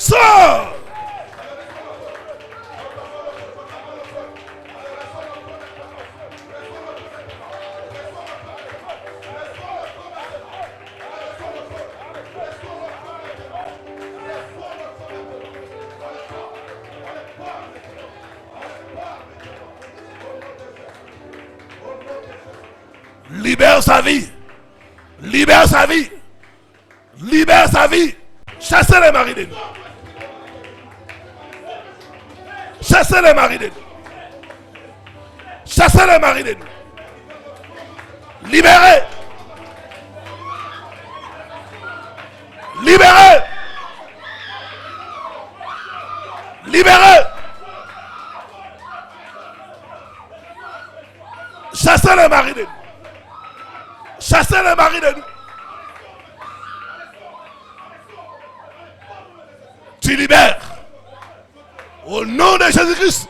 Sors. Libère sa vie. Libère sa vie. Libère sa vie. Chassez les maris de nous. Chassez les maris de nous. Chassez les maris de nous. Libérez. Libérez. Libérez. Chassez les maris de nous. Chassez les maris de nous. Tu libères. Au nom de Jésus-Christ.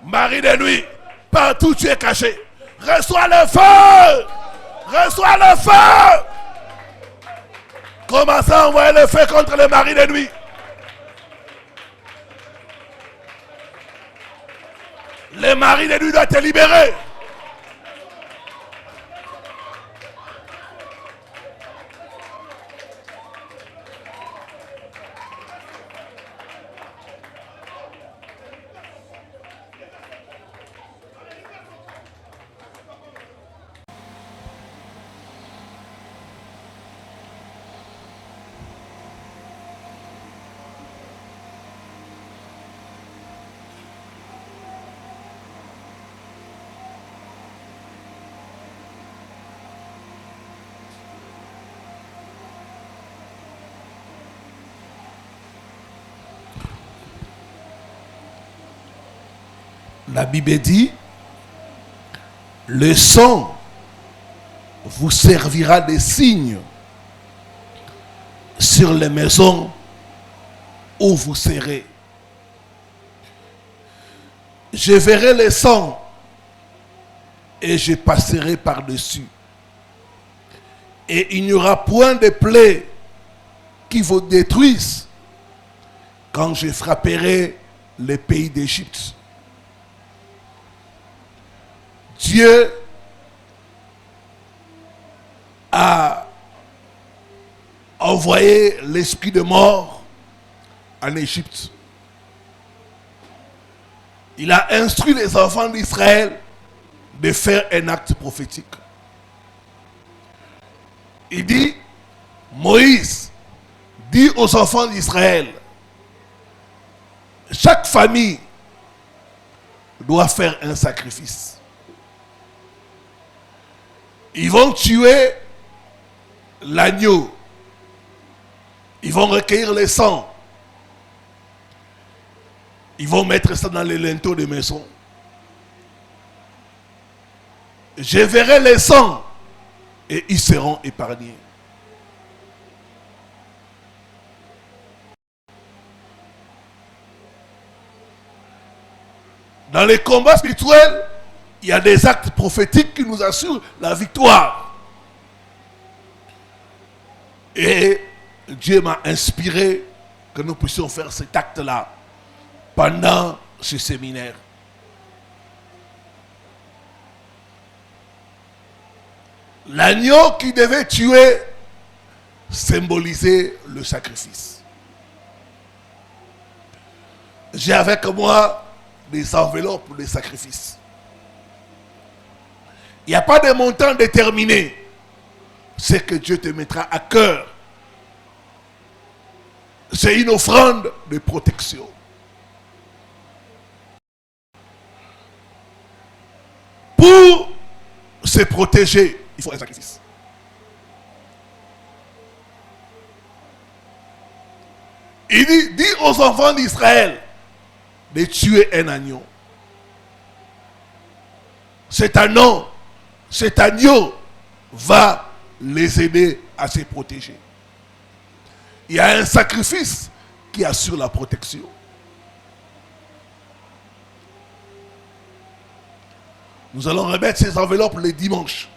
Mari de nuit. Partout tu es caché. Reçois le feu. Reçois le feu. Commencez à envoyer le feu contre les maris de nuit. Les maris de nuit doivent te libérer. La Bible dit, le sang vous servira de signe sur les maisons où vous serez. Je verrai le sang et je passerai par-dessus. Et il n'y aura point de plaie qui vous détruise quand je frapperai le pays d'Égypte. Dieu a envoyé l'esprit de mort en Égypte. Il a instruit les enfants d'Israël de faire un acte prophétique. Il dit, Moïse dit aux enfants d'Israël, chaque famille doit faire un sacrifice. Ils vont tuer l'agneau. Ils vont recueillir le sang. Ils vont mettre ça dans les linteaux de maison. Je verrai le sang et ils seront épargnés. Dans les combats spirituels, il y a des actes prophétiques qui nous assurent la victoire. Et Dieu m'a inspiré que nous puissions faire cet acte-là pendant ce séminaire. L'agneau qui devait tuer symbolisait le sacrifice. J'ai avec moi des enveloppes pour les sacrifices. Il n'y a pas de montant déterminé. C'est que Dieu te mettra à cœur. C'est une offrande de protection. Pour se protéger, il faut un sacrifice. Il dit aux enfants d'Israël de tuer un agneau. Cet agneau va les aider à se protéger. Il y a un sacrifice qui assure la protection. Nous allons remettre ces enveloppes les dimanches.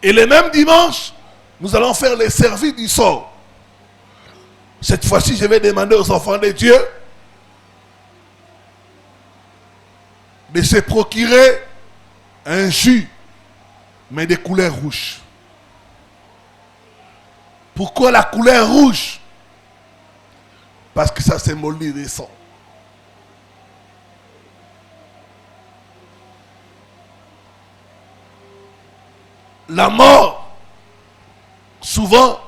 Et le même dimanche, nous allons faire les services du sort. Cette fois-ci, je vais demander aux enfants de Dieu de se procurer un jus, mais de couleur rouge. Pourquoi la couleur rouge? Parce que ça symbolise le sang. La mort, souvent,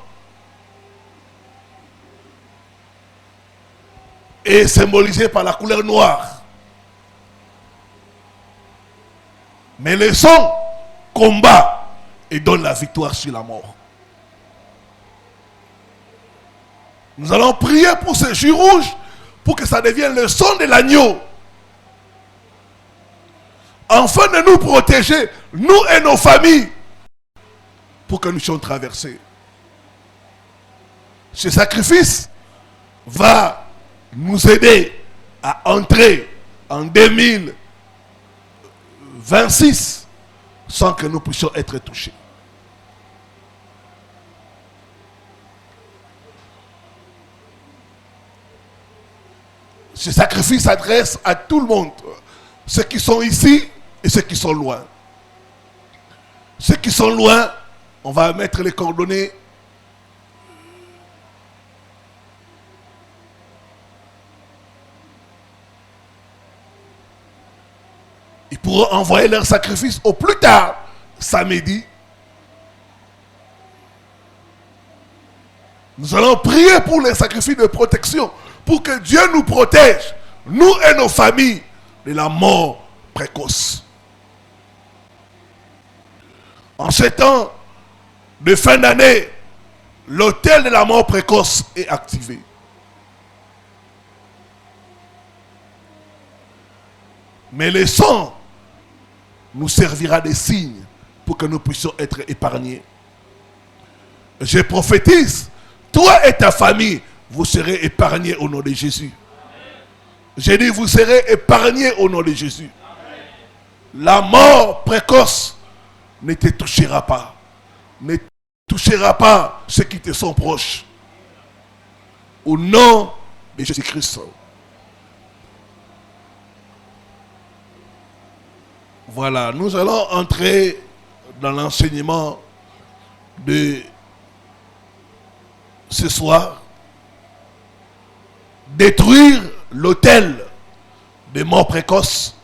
est symbolisée par la couleur noire. Mais le sang combat et donne la victoire sur la mort. Nous allons prier pour ce jus rouge, pour que ça devienne le sang de l'agneau. Afin de nous protéger, nous et nos familles, pour que nous puissions traverser. Ce sacrifice va nous aider à entrer en 2026 sans que nous puissions être touchés. Ce sacrifice s'adresse à tout le monde, ceux qui sont ici et ceux qui sont loin. Ceux qui sont loin, on va mettre les coordonnées. Ils pourront envoyer leur sacrifice au plus tard, samedi. Nous allons prier pour les sacrifices de protection, pour que Dieu nous protège, nous et nos familles, de la mort précoce. En ces temps de fin d'année, l'autel de la mort précoce est activé. Mais le sang nous servira de signe pour que nous puissions être épargnés. Je prophétise, toi et ta famille, vous serez épargnés au nom de Jésus. J'ai dit, vous serez épargnés au nom de Jésus. La mort précoce ne te touchera pas. Ne touchera pas ceux qui te sont proches. Au nom de Jésus-Christ. Voilà, nous allons entrer dans l'enseignement de ce soir. Détruire l'autel des morts précoces.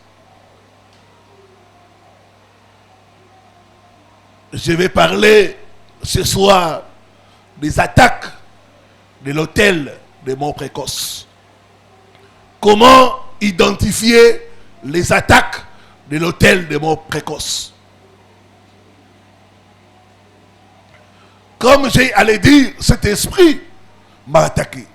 Je vais parler ce soir des attaques de l'autel des morts précoces. Comment identifier les attaques de l'autel des morts précoces? Comme j'ai allé dire, cet esprit m'a attaqué.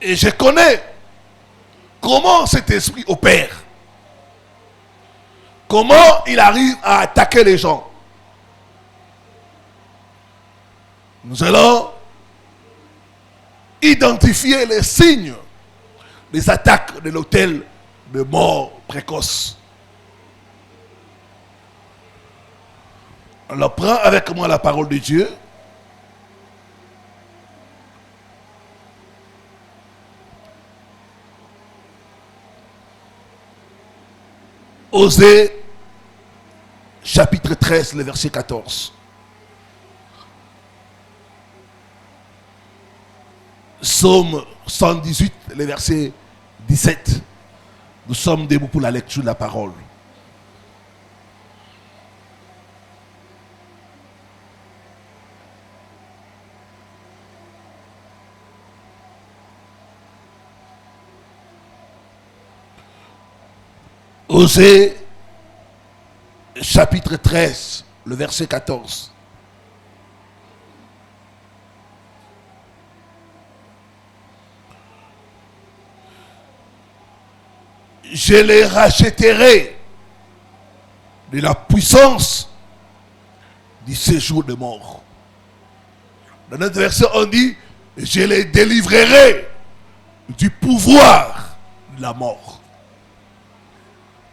Et je connais comment cet esprit opère. Comment il arrive à attaquer les gens. Nous allons identifier les signes des attaques de l'autel de mort précoce. Alors prends avec moi la parole de Dieu. Osée, chapitre 13, le verset 14. Psaume 118, le verset 17. Nous sommes debout pour la lecture de la parole. Osée, chapitre 13, le verset 14. Je les rachèterai de la puissance du séjour de mort. Dans notre verset, on dit, je les délivrerai du pouvoir de la mort.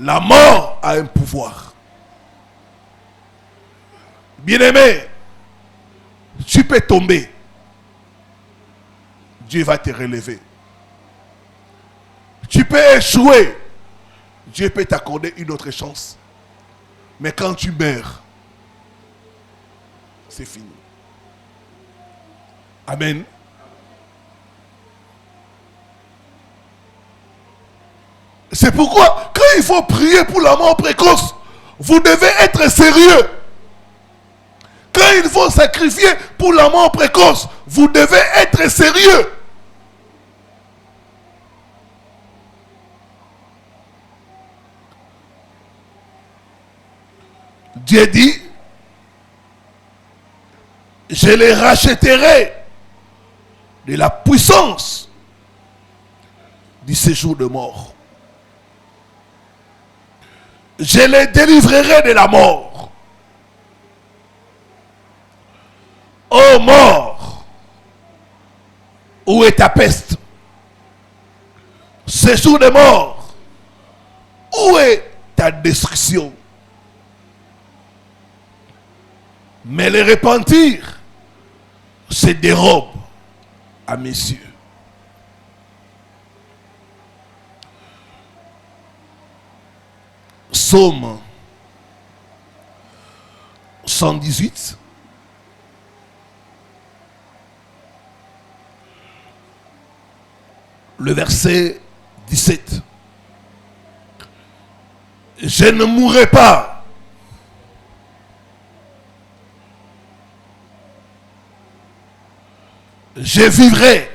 La mort a un pouvoir. Bien-aimés, Tu peux tomber. Dieu va te relever. Tu peux échouer. Dieu peut t'accorder une autre chance. Mais quand tu meurs, c'est fini. Amen. C'est pourquoi, quand il faut prier pour la mort précoce, vous devez être sérieux. Quand il faut sacrifier pour la mort précoce, vous devez être sérieux. Dieu dit, je les rachèterai de la puissance du séjour de mort. Je les délivrerai de la mort. Ô mort, où est ta peste? Séjour de mort, où est ta destruction? Mais le repentir se dérobe à mes yeux. Psaume 118. Le verset 17. Je ne mourrai pas. Je vivrai.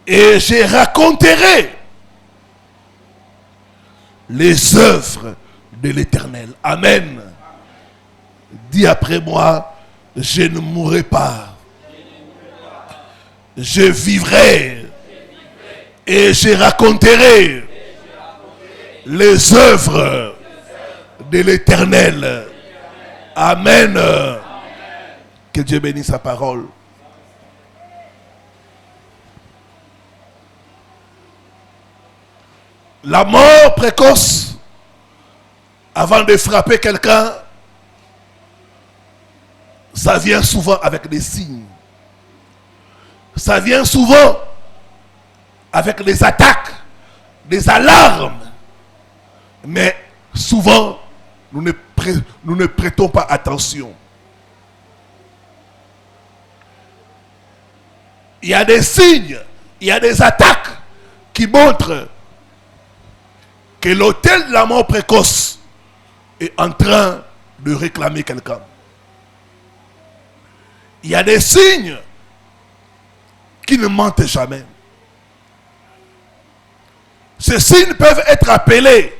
Et je raconterai les œuvres de l'Éternel. Amen. Dis après moi, je ne mourrai pas. Je vivrai. Et je raconterai les œuvres de l'Éternel. Amen. Que Dieu bénisse sa parole. La mort précoce, avant de frapper quelqu'un, ça vient souvent avec des signes. Ça vient souvent avec des attaques, des alarmes. Mais souvent, nous ne prêtons pas attention. Il y a des signes, il y a des attaques qui montrent que l'autel de la mort précoce est en train de réclamer quelqu'un. Il y a des signes qui ne mentent jamais. Ces signes peuvent être appelés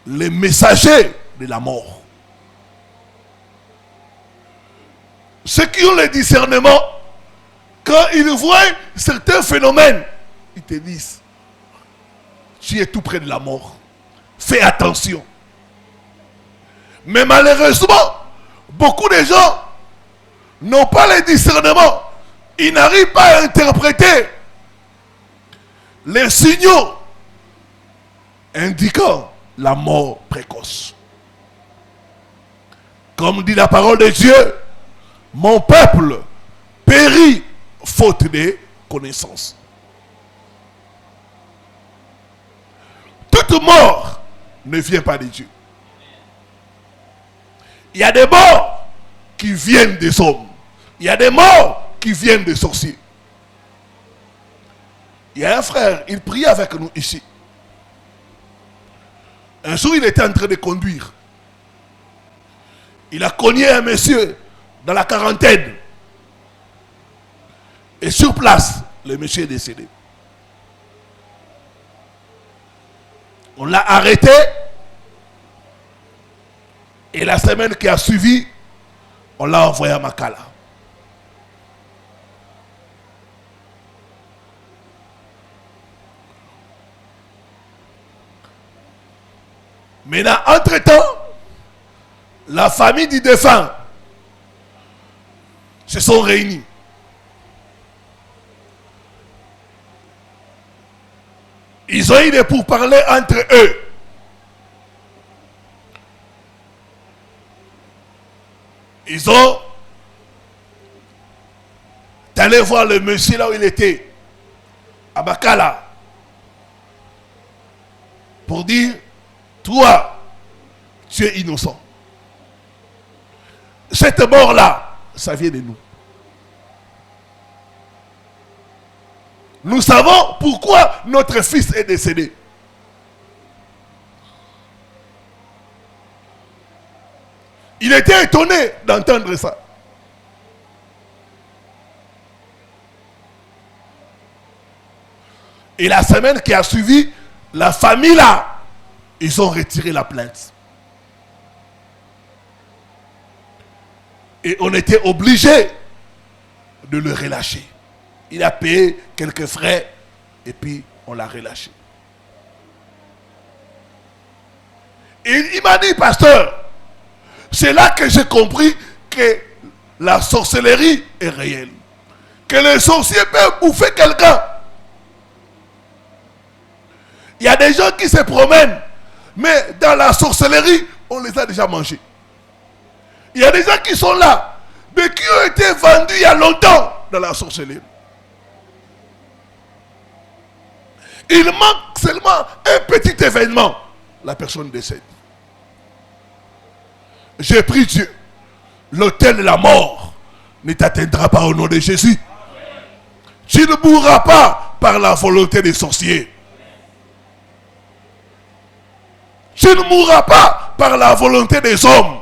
les messagers de la mort. Ceux qui ont le discernement, quand ils voient certains phénomènes, ils te disent, tu es tout près de la mort. Fais attention. Mais malheureusement, beaucoup de gens n'ont pas le discernement. Ils n'arrivent pas à interpréter les signaux indiquant la mort précoce. Comme dit la parole de Dieu, mon peuple périt faute de connaissance. Toute mort ne vient pas de Dieu. Il y a des morts qui viennent des hommes. Il y a des morts qui viennent des sorciers. Il y a un frère, il priait avec nous ici. Un jour, il était en train de conduire. Il a cogné un monsieur dans la quarantaine. Et sur place, le monsieur est décédé. On l'a arrêté. Et la semaine qui a suivi, on l'a envoyé à Makala. Maintenant, entre-temps, la famille du défunt se sont réunis. Ils ont eu des pourparlers entre eux. Ils ont allé voir le monsieur là où il était, à Bakala, pour dire, toi, tu es innocent. Cette mort-là, ça vient de nous. Nous savons pourquoi notre fils est décédé. Il était étonné d'entendre ça. Et la semaine qui a suivi, la famille là, ils ont retiré la plainte. Et on était obligé de le relâcher. Il a payé quelques frais et puis on l'a relâché. Et il m'a dit, pasteur, c'est là que j'ai compris que la sorcellerie est réelle. Que les sorciers peuvent bouffer quelqu'un. Il y a des gens qui se promènent, mais dans la sorcellerie, on les a déjà mangés. Il y a des gens qui sont là, mais qui ont été vendus il y a longtemps dans la sorcellerie. Il manque seulement un petit événement. La personne décède. J'ai pris Dieu. L'autel de la mort ne t'atteindra pas au nom de Jésus. Tu ne mourras pas par la volonté des sorciers. Tu ne mourras pas par la volonté des hommes.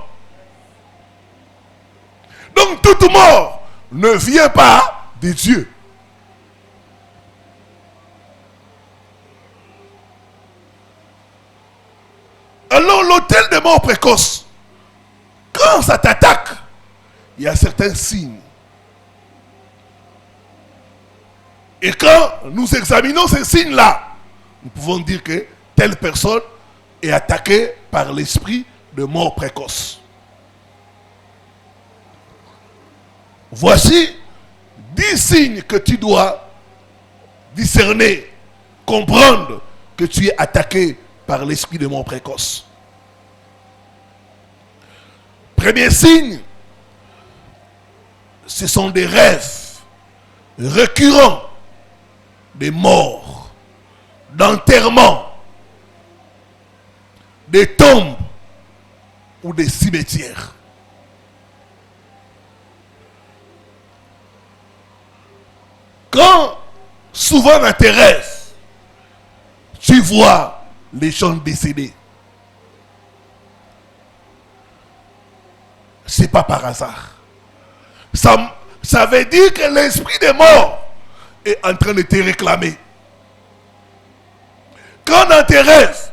Donc toute mort ne vient pas de Dieu. Alors l'autel de mort précoce, quand ça t'attaque, il y a certains signes. Et quand nous examinons ces signes-là, nous pouvons dire que telle personne est attaquée par l'esprit de mort précoce. Voici 10 signes que tu dois discerner, comprendre que tu es attaqué par l'esprit de mort précoce. Premier signe, ce sont des rêves récurrents des morts, d'enterrement, des tombes ou des cimetières. Quand souvent dans tes rêves, tu vois les gens décédés, c'est pas par hasard. Ça veut dire que l'esprit des morts est en train de te réclamer. Quand dans tes rêves,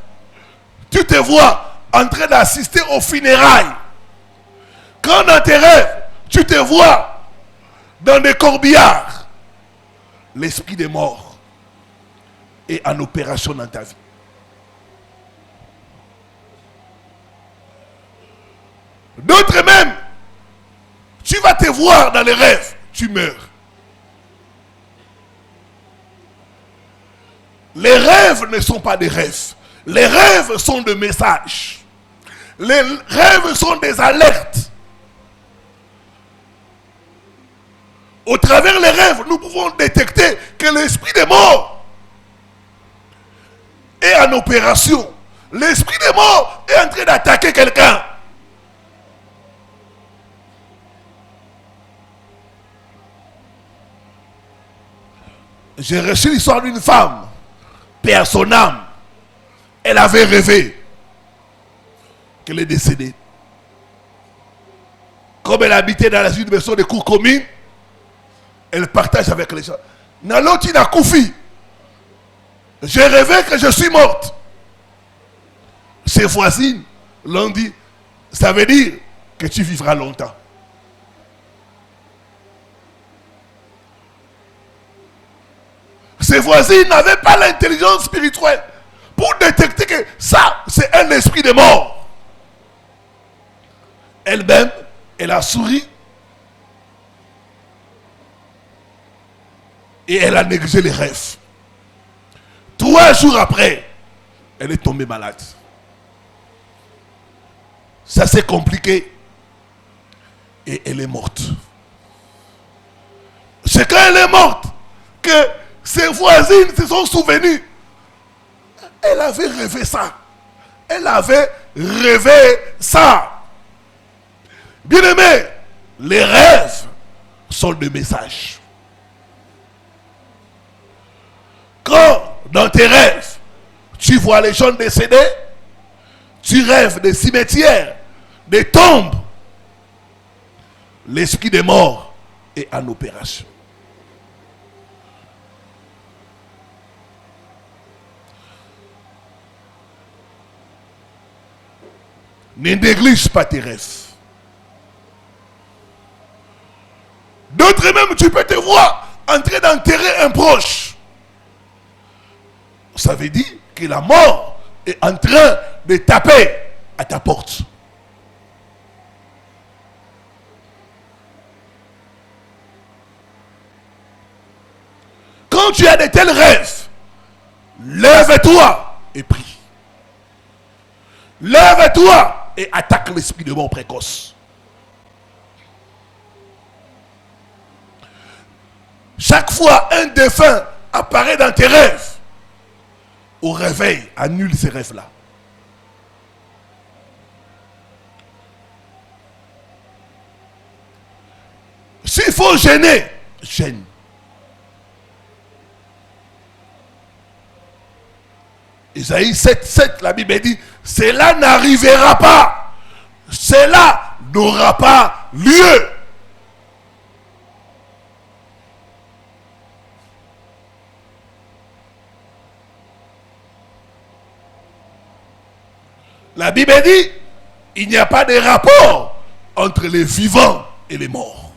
tu te vois en train d'assister aux funérailles. Quand dans tes rêves, tu te vois dans des corbillards, l'esprit des morts est en opération dans ta vie. D'autres même, tu vas te voir dans les rêves, tu meurs. Les rêves ne sont pas des rêves. Les rêves sont des messages. Les rêves sont des alertes. Au travers des rêves, nous pouvons détecter que l'esprit des morts est en opération. L'esprit des morts est en train d'attaquer quelqu'un. J'ai reçu l'histoire d'une femme, paix à son âme. Elle avait rêvé qu'elle est décédée. Comme elle habitait dans la suite de maison de cours communes, elle partage avec les gens. Naloti na koufi. J'ai rêvé que je suis morte. Ses voisines l'ont dit, ça veut dire que tu vivras longtemps. Ses voisines n'avaient pas l'intelligence spirituelle pour détecter que ça, c'est un esprit de mort. Elle-même, elle a souri et elle a négligé les rêves. 3 jours après, elle est tombée malade. Ça, c'est compliqué. Et elle est morte. C'est quand elle est morte que ses voisines se sont souvenues. Elle avait rêvé ça. Elle avait rêvé ça. Bien-aimé, les rêves sont des messages. Quand dans tes rêves, tu vois les gens décédés, tu rêves des cimetières, des tombes, l'esprit des morts est en opération. Ne néglige pas tes rêves. D'autres même, tu peux te voir en train d'enterrer un proche. Ça veut dire que la mort est en train de taper à ta porte. Quand tu as de tels rêves, lève-toi et prie. Lève-toi et attaque l'esprit de mort précoce. Chaque fois un défunt apparaît dans tes rêves, au réveil, annule ces rêves-là. S'il faut gêner, gêne. Isaïe 7, la Bible dit, cela n'arrivera pas. Cela n'aura pas lieu. La Bible dit, il n'y a pas de rapport entre les vivants et les morts.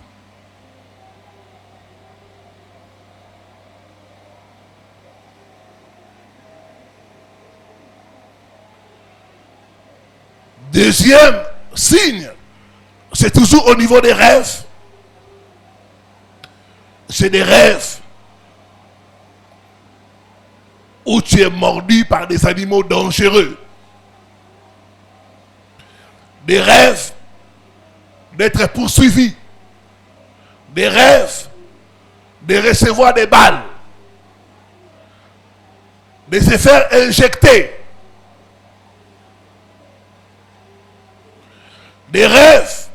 Deuxième signe, c'est toujours au niveau des rêves. C'est des rêves où tu es mordu par des animaux dangereux. Des rêves d'être poursuivi. Des rêves de recevoir des balles. De se faire injecter. Des rêves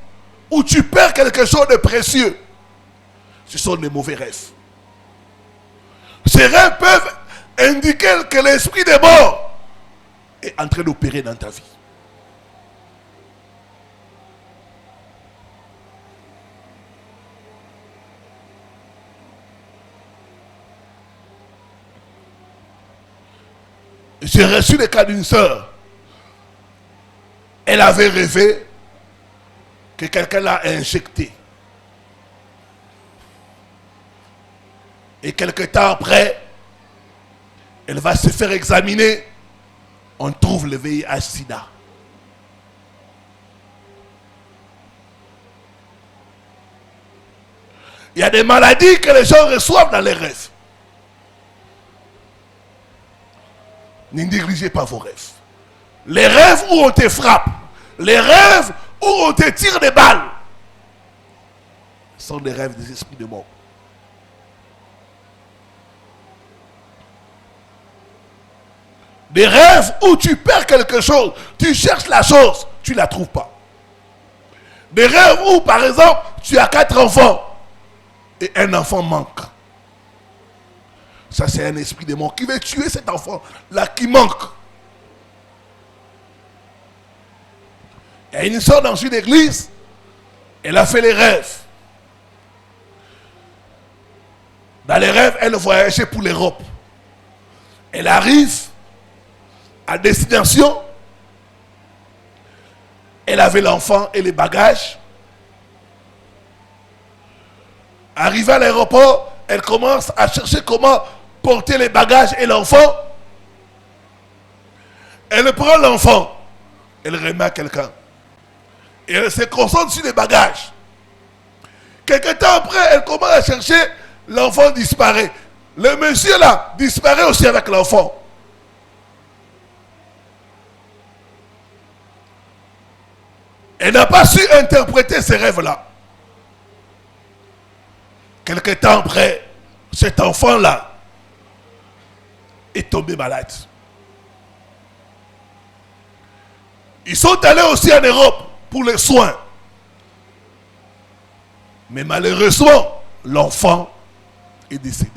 où tu perds quelque chose de précieux. Ce sont des mauvais rêves. Ces rêves peuvent indiquer que l'esprit des morts est en train d'opérer dans ta vie. J'ai reçu le cas d'une sœur. Elle avait rêvé que quelqu'un l'a injecté. Et quelque temps après, elle va se faire examiner. On trouve le VIH-Sida. Il y a des maladies que les gens reçoivent dans les rêves. Ne négligez pas vos rêves. Les rêves où on te frappe, les rêves où on te tire des balles, sont des rêves des esprits de mort. Des rêves où tu perds quelque chose, tu cherches la chose, tu ne la trouves pas. Des rêves où, par exemple, tu as 4 enfants et un enfant manque. Ça, c'est un esprit de mort qui veut tuer cet enfant-là qui manque. Il y a une soeur dans une église, elle a fait les rêves. Dans les rêves, elle voyageait pour l'Europe. Elle arrive à destination. Elle avait l'enfant et les bagages. Arrivée à l'aéroport, elle commence à chercher comment porter les bagages et l'enfant. Elle prend l'enfant. Elle remet à quelqu'un. Et elle se concentre sur les bagages. Quelque temps après, elle commence à chercher. L'enfant disparaît. Le monsieur là disparaît aussi avec l'enfant. Elle n'a pas su interpréter ces rêves-là. Quelque temps après, cet enfant-là est tombé malade. Ils sont allés aussi en Europe pour les soins. Mais malheureusement, l'enfant est décédé.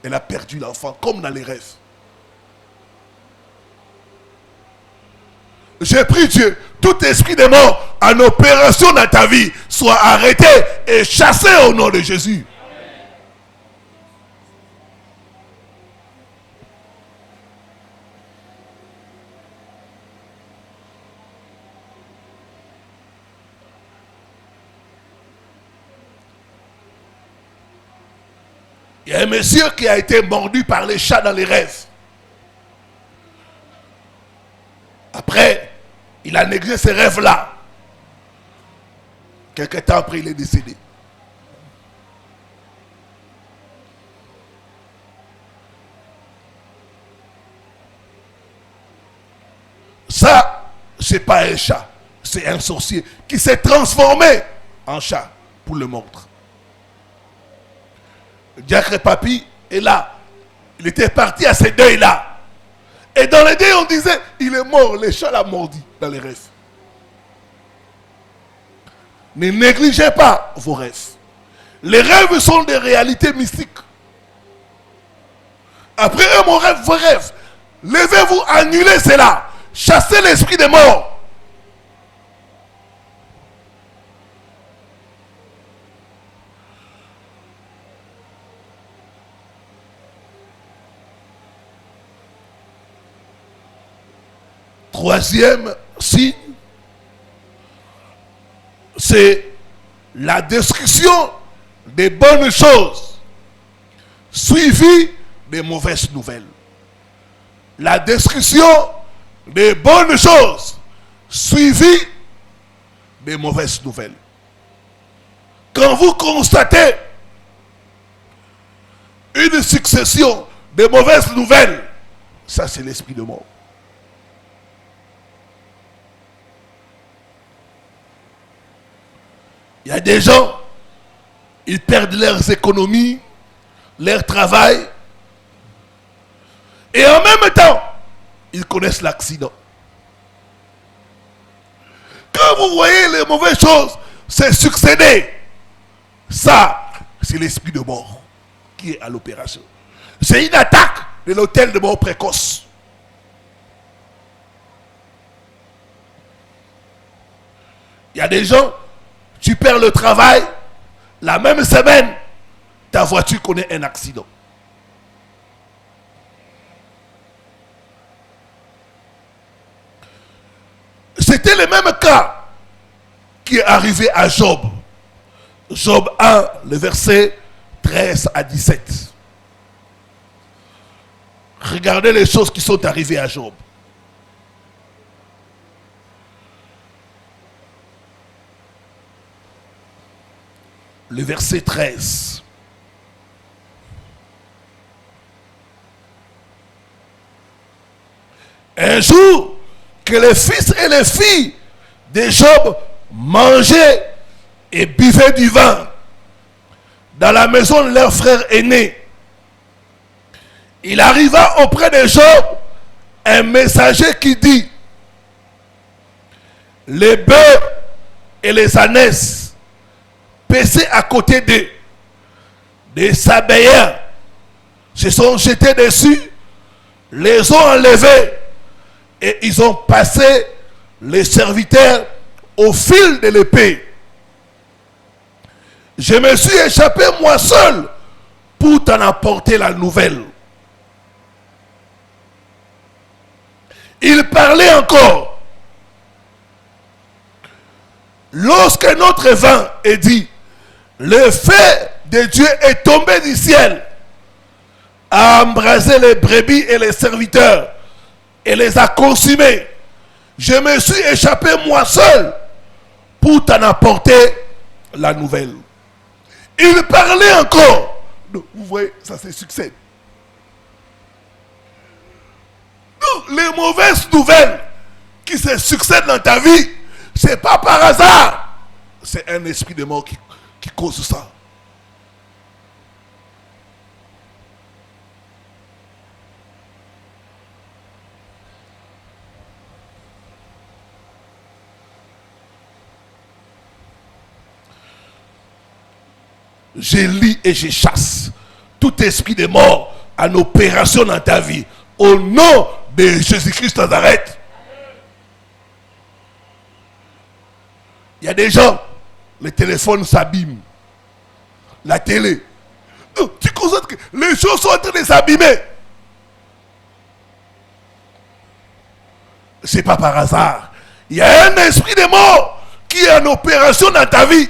Elle a perdu l'enfant comme dans les rêves. J'ai pris Dieu, tout esprit de mort en opération dans ta vie soit arrêté et chassé au nom de Jésus. Il y a un monsieur qui a été mordu par les chats dans les rêves. Après, il a négligé ces rêves-là. Quelque temps après, il est décédé. Ça, c'est pas un chat. C'est un sorcier qui s'est transformé en chat pour le mordre. Diacre Papi est là. Il était parti à ces deuils-là. Et dans les deuils, on disait, il est mort, le chat l'a mordu dans les rêves. Ne négligez pas vos rêves. Les rêves sont des réalités mystiques. Après un mon rêve, vos rêves, levez-vous, annulez cela. Chassez l'esprit des morts. Troisième signe, c'est la destruction des bonnes choses suivie des mauvaises nouvelles. La destruction des bonnes choses suivie des mauvaises nouvelles. Quand vous constatez une succession de mauvaises nouvelles, ça c'est l'esprit de mort. Il y a des gens, ils perdent leurs économies, leur travail, et en même temps, ils connaissent l'accident. Quand vous voyez les mauvaises choses se succéder, ça, c'est l'esprit de mort qui est à l'opération. C'est une attaque de l'hôtel de mort précoce. Il y a des gens, tu perds le travail, la même semaine, ta voiture connaît un accident. C'était le même cas qui est arrivé à Job. Job 1, le verset 13 à 17. Regardez les choses qui sont arrivées à Job. Le verset 13. Un jour, que les fils et les filles de Job mangeaient et buvaient du vin dans la maison de leur frère aîné, il arriva auprès de Job un messager qui dit: les bœufs et les ânesses paissés à côté d'eux, des Sabéens se sont jetés dessus, les ont enlevés et ils ont passé les serviteurs au fil de l'épée. Je me suis échappé moi seul pour t'en apporter la nouvelle. Il parlait encore. Lorsque notre vin est dit, le feu de Dieu est tombé du ciel, a embrasé les brebis et les serviteurs et les a consumés. Je me suis échappé moi seul pour t'en apporter la nouvelle. Il parlait encore. Donc, vous voyez, ça c'est succès. Donc, les mauvaises nouvelles qui se succèdent dans ta vie, c'est pas par hasard. C'est un esprit de mort qui cause ça. Je lis et je chasse tout esprit de mort en opération dans ta vie. Au nom de Jésus-Christ de Nazareth. Il y a des gens, le téléphone s'abîme. La télé. Tu constates que les choses sont en train de s'abîmer. Ce n'est pas par hasard. Il y a un esprit de mort qui est en opération dans ta vie.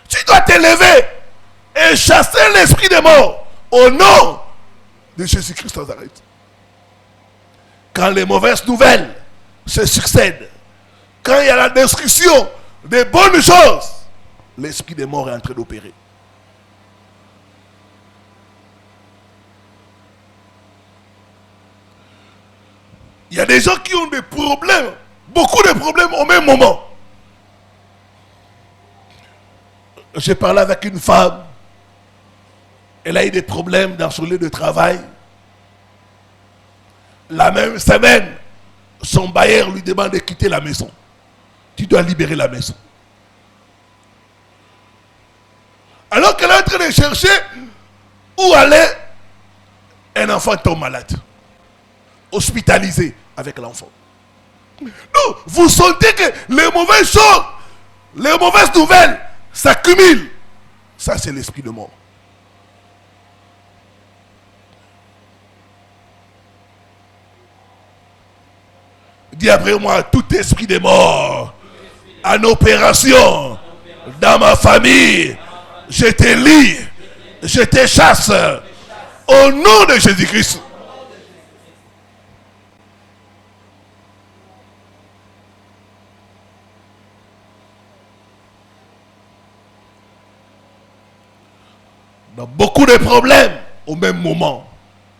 Tu dois te lever et chasser l'esprit de mort au nom de Jésus-Christ de Nazareth. Quand les mauvaises nouvelles se succèdent, quand il y a la destruction des bonnes choses, l'esprit de mort est en train d'opérer. Il y a des gens qui ont des problèmes, beaucoup de problèmes au même moment. J'ai parlé avec une femme. Elle a eu des problèmes dans son lieu de travail. La même semaine, son bailleur lui demande de quitter la maison. Tu dois libérer la maison. Alors qu'elle est en train de chercher où aller, un enfant tombe malade. Hospitalisé avec l'enfant. Non, vous sentez que les mauvaises choses, les mauvaises nouvelles s'accumulent. Ça, c'est l'esprit de mort. Dis après moi, tout esprit de mort en opération dans ma famille, je te lis, je te chasse au nom de Jésus-Christ. Dans beaucoup de problèmes au même moment,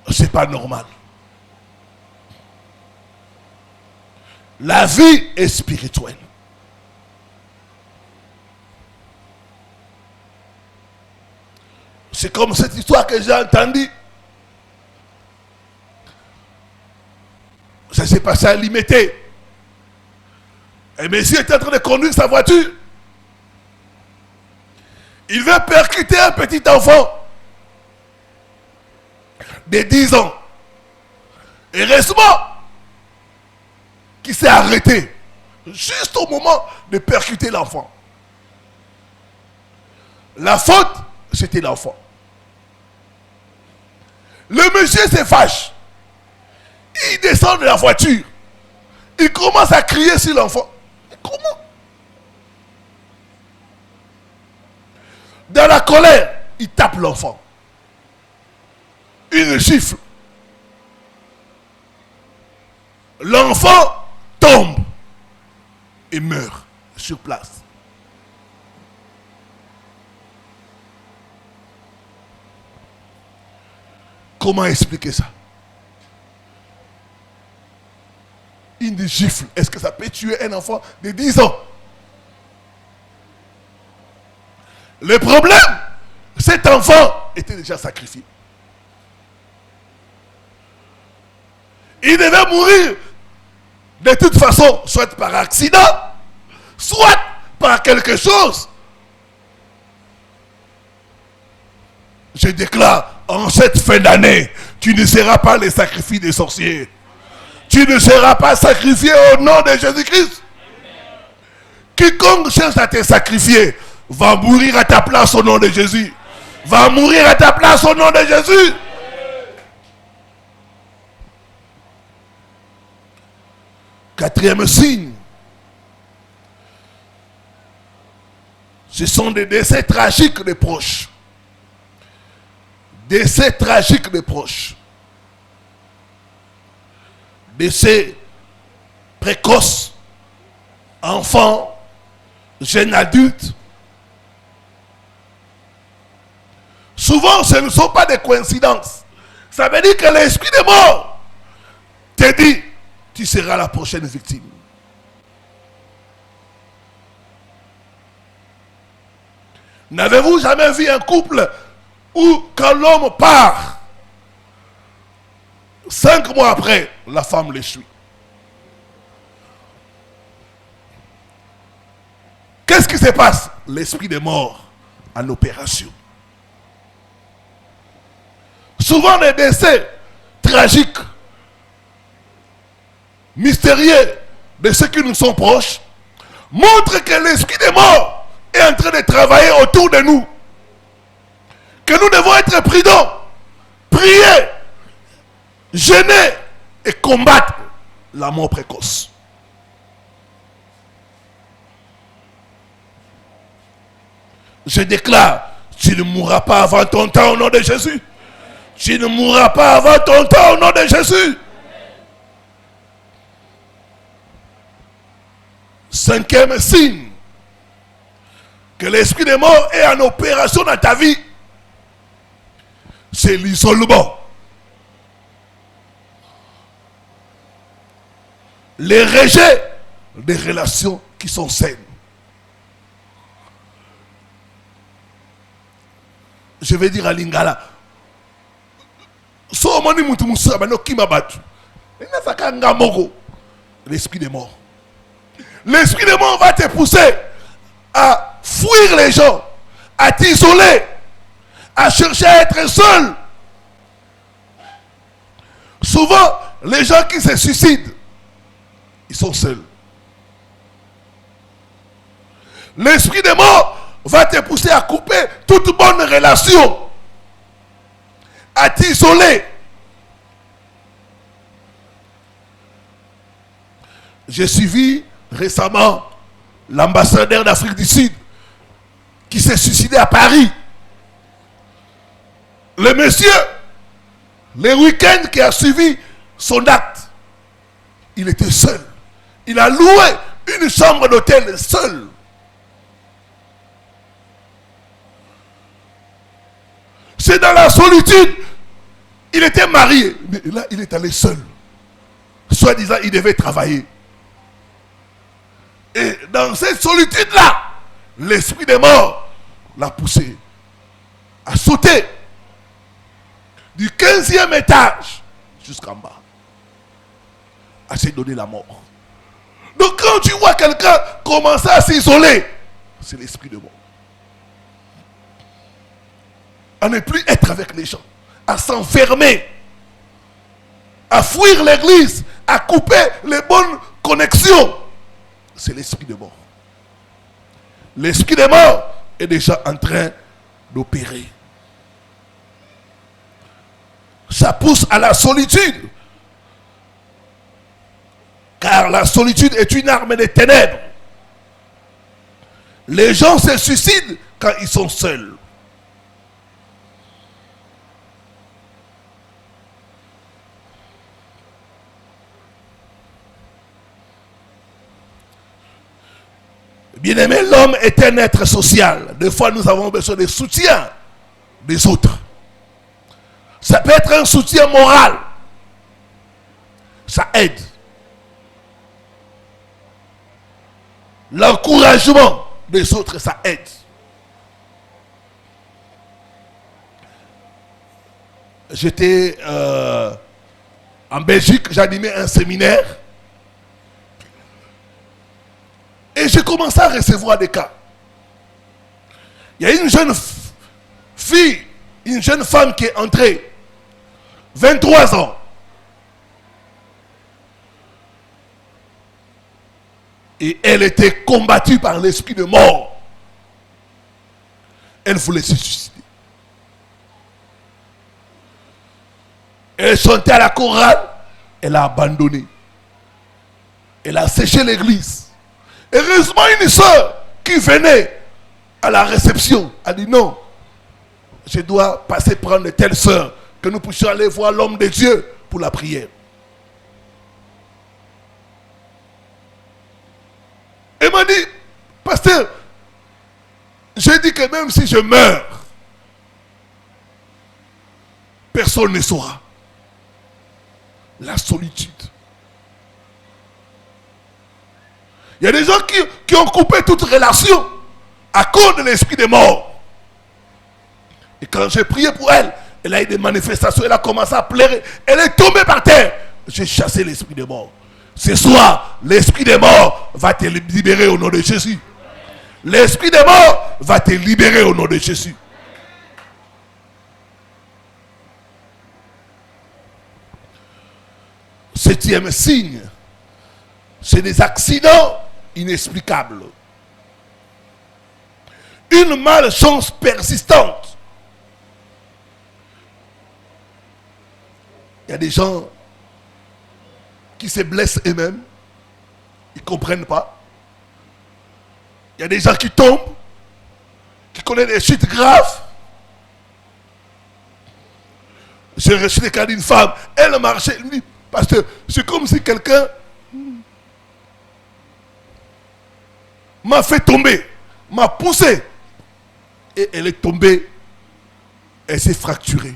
c'est pas normal. La vie est spirituelle. C'est comme cette histoire que j'ai entendue. Ça s'est passé à Limité. Un monsieur était en train de conduire sa voiture. Il veut percuter un petit enfant de 10 ans. Et heureusement qu'il s'est arrêté juste au moment de percuter l'enfant. La faute, c'était l'enfant. Le monsieur se fâche. Il descend de la voiture. Il commence à crier sur l'enfant. Comment? Dans la colère, il tape l'enfant. Il le gifle. L'enfant tombe et meurt sur place. Comment expliquer ça? Une gifle, est-ce que ça peut tuer un enfant de 10 ans? Le problème, cet enfant était déjà sacrifié. Il devait mourir de toute façon, soit par accident, soit par quelque chose. Je déclare, en cette fin d'année, tu ne seras pas le sacrifice des sorciers. Tu ne seras pas sacrifié au nom de Jésus-Christ. Quiconque cherche à te sacrifier va mourir à ta place au nom de Jésus. Va mourir à ta place au nom de Jésus. Quatrième signe. Ce sont des décès tragiques des proches. Décès tragiques des proches. Décès précoces, enfants, jeunes adultes. Souvent, ce ne sont pas des coïncidences. Ça veut dire que l'esprit de mort te dit, tu seras la prochaine victime. N'avez-vous jamais vu un couple où quand l'homme part, 5 mois après, la femme les suit? Qu'est-ce qui se passe? L'esprit de mort en opération. souvent des décès tragiques, mystérieux de ceux qui nous sont proches, montrent que l'esprit des morts est en train de travailler autour de nous. Que nous devons être prudents, prier, jeûner et combattre la mort précoce. Je déclare, tu ne mourras pas avant ton temps au nom de Jésus. Tu ne mourras pas avant ton temps au nom de Jésus. Cinquième signe que l'esprit des morts est en opération dans ta vie, c'est l'isolement. Les rejets des relations qui sont saines. Je vais dire à Lingala, l'esprit des morts. L'esprit des morts va te pousser à fuir les gens, à t'isoler, à chercher à être seul. Souvent, les gens qui se suicident, ils sont seuls. L'esprit des morts va te pousser à couper toute bonne relation, à t'isoler. J'ai suivi récemment l'ambassadeur d'Afrique du Sud qui s'est suicidé à Paris. Le monsieur, le week-end qui a suivi son acte, il était seul. Il a loué une chambre d'hôtel seul. C'est dans la solitude. Il était marié, mais là il est allé seul. Soi-disant, il devait travailler. Et dans cette solitude-là, l'esprit des morts l'a poussé à sauter du 15e étage jusqu'en bas, à se donner la mort. Donc quand tu vois quelqu'un commencer à s'isoler, c'est l'esprit de mort. À ne plus être avec les gens, à s'enfermer, à fuir l'église, à couper les bonnes connexions. C'est l'esprit de mort. L'esprit de mort est déjà en train d'opérer. Ça pousse à la solitude. Car la solitude est une arme des ténèbres. Les gens se suicident quand ils sont seuls. Bien-aimé, l'homme est un être social. Des fois, nous avons besoin de soutien des autres. Ça peut être un soutien moral. Ça aide. L'encouragement des autres, ça aide. J'étais en Belgique, j'animais un séminaire. Et j'ai commencé à recevoir des cas. Il y a une jeune fille, une jeune femme qui est entrée, 23 ans. Et elle était combattue par l'esprit de mort. Elle voulait se suicider. Elle chantait à la chorale, elle a abandonné. Elle a séché l'église. Heureusement, une soeur qui venait à la réception a dit non, je dois passer prendre telle soeur que nous puissions aller voir l'homme de Dieu pour la prière. Elle m'a dit, pasteur, j'ai dit que même si je meurs, personne ne saura. La solitude. Il y a des gens qui ont coupé toute relation à cause de l'esprit des morts. Et quand j'ai prié pour elle, elle a eu des manifestations, elle a commencé à pleurer. Elle est tombée par terre. J'ai chassé l'esprit des morts. Ce soir, l'esprit des morts va te libérer au nom de Jésus. L'esprit des morts va te libérer au nom de Jésus. Septième signe, c'est des accidents inexplicables. Une malchance persistante. Il y a des gens qui se blessent eux-mêmes. Ils ne comprennent pas. Il y a des gens qui tombent, qui connaissent des chutes graves. J'ai reçu le cas d'une femme. Elle marchait. Elle me dit, parce que c'est comme si quelqu'un m'a fait tomber, m'a poussé. Et elle est tombée. Elle s'est fracturée.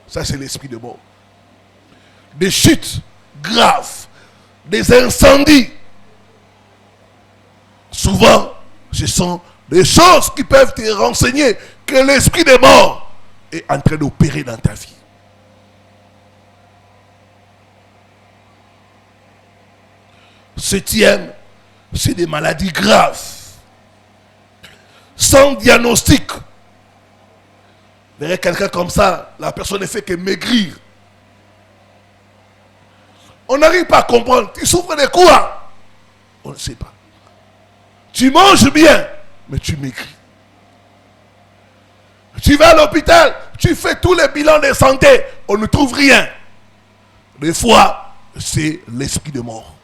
Ça, c'est l'esprit de mort. Des chutes graves, des incendies. Souvent, ce sont des choses qui peuvent te renseigner que l'esprit de mort est en train d'opérer dans ta vie. Septième, c'est des maladies graves. Sans diagnostic. Vous verrez quelqu'un comme ça, la personne ne fait que maigrir. On n'arrive pas à comprendre. Tu souffres de quoi? On ne sait pas. Tu manges bien, mais tu maigris. Tu vas à l'hôpital, tu fais tous les bilans de santé, on ne trouve rien. Des fois, c'est l'esprit de mort.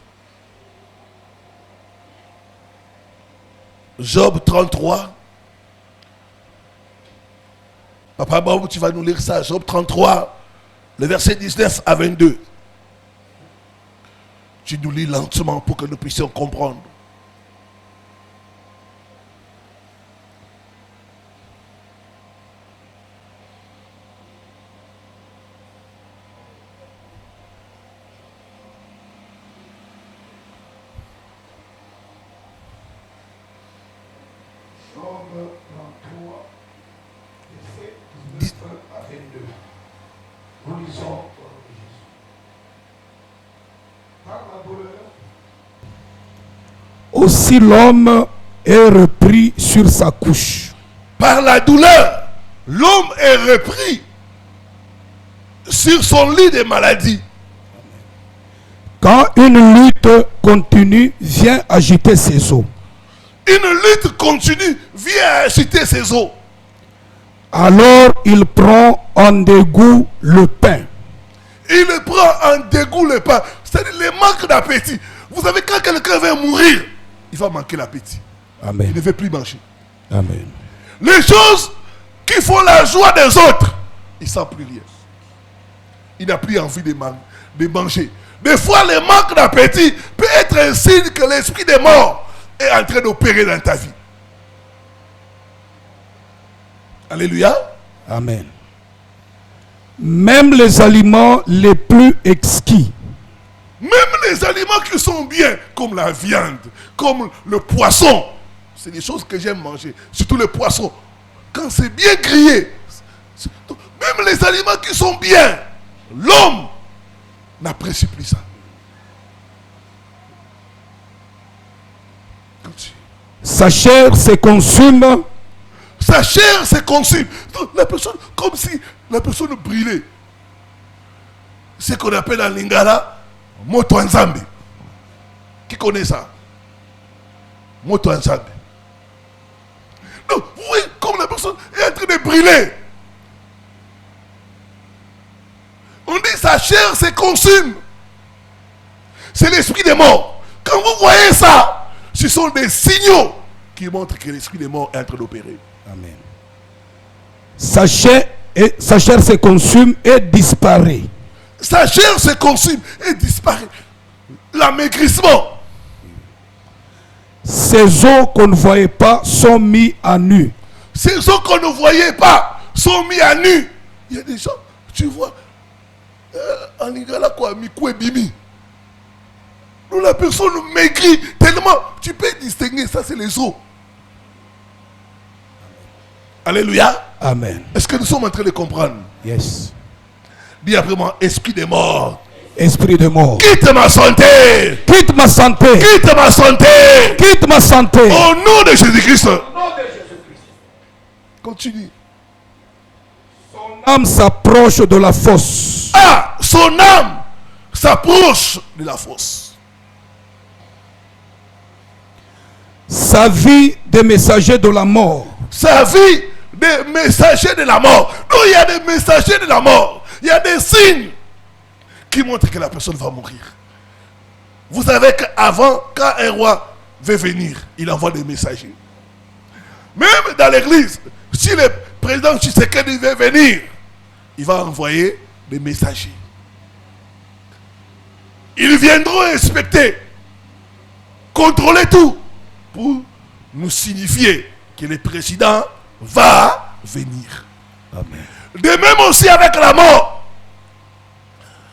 Job 33. Papa Babou, tu vas nous lire ça. Job 33, le verset 19 à 22. Tu nous lis lentement pour que nous puissions comprendre. Aussi l'homme est repris sur sa couche. Par la douleur, l'homme est repris sur son lit de maladie. Quand une lutte continue vient agiter ses os. Une lutte continue vient agiter ses os. Alors il prend en dégoût le pain. Il prend en dégoût le pain. C'est-à-dire le manque d'appétit. Vous savez, quand quelqu'un va mourir, il va manquer l'appétit. Amen. Il ne veut plus manger. Amen. Les choses qui font la joie des autres, il ne sent plus rien. Il n'a plus envie de manger. Des fois, le manque d'appétit peut être un signe que l'esprit des morts est en train d'opérer dans ta vie. Alléluia. Amen. Même les aliments les plus exquis, même les aliments qui sont bien, comme la viande, comme le poisson, c'est des choses que j'aime manger. Surtout le poisson. Quand c'est bien grillé, même les aliments qui sont bien, l'homme n'apprécie plus ça. sa chair se consume. Sa chair se consume. Donc, la personne, comme si la personne brûlait. Ce qu'on appelle en lingala moto nzambe. Qui connaît ça? Moto nzambe. Donc, vous voyez comme la personne est en train de brûler. On dit sa chair se consume. C'est l'esprit des morts. Quand vous voyez ça, ce sont des signaux qui montrent que l'esprit des morts est en train d'opérer. Amen. Sa chair se consume et disparaît. Sa chair se consume et disparaît. L'amaigrissement. Ces os qu'on ne voyait pas sont mis à nu. Ces os qu'on ne voyait pas sont mis à nu. Il y a des gens, tu vois, en Lingala quoi, Mikou et Bimi. Où la personne maigrit tellement, tu peux distinguer, ça c'est les os. Alléluia. Amen. Est-ce que nous sommes en train de comprendre? Yes. Dis après moi, esprit des morts. Esprit de mort. Quitte ma santé. Quitte ma santé. Quitte ma santé. Quitte ma santé. Au nom de Jésus-Christ. Continue. Son âme s'approche de la fosse. Ah, son âme s'approche de la fosse. Sa vie des messagers de la mort. Sa vie des messagers de la mort. Donc il y a des messagers de la mort. Il y a des signes qui montrent que la personne va mourir. Vous savez qu'avant, quand un roi veut venir, il envoie des messagers. Même dans l'église, si le président Tshisekedi veut venir, il va envoyer des messagers. Ils viendront inspecter, contrôler tout, pour nous signifier que le président va venir. Amen. De même aussi avec la mort.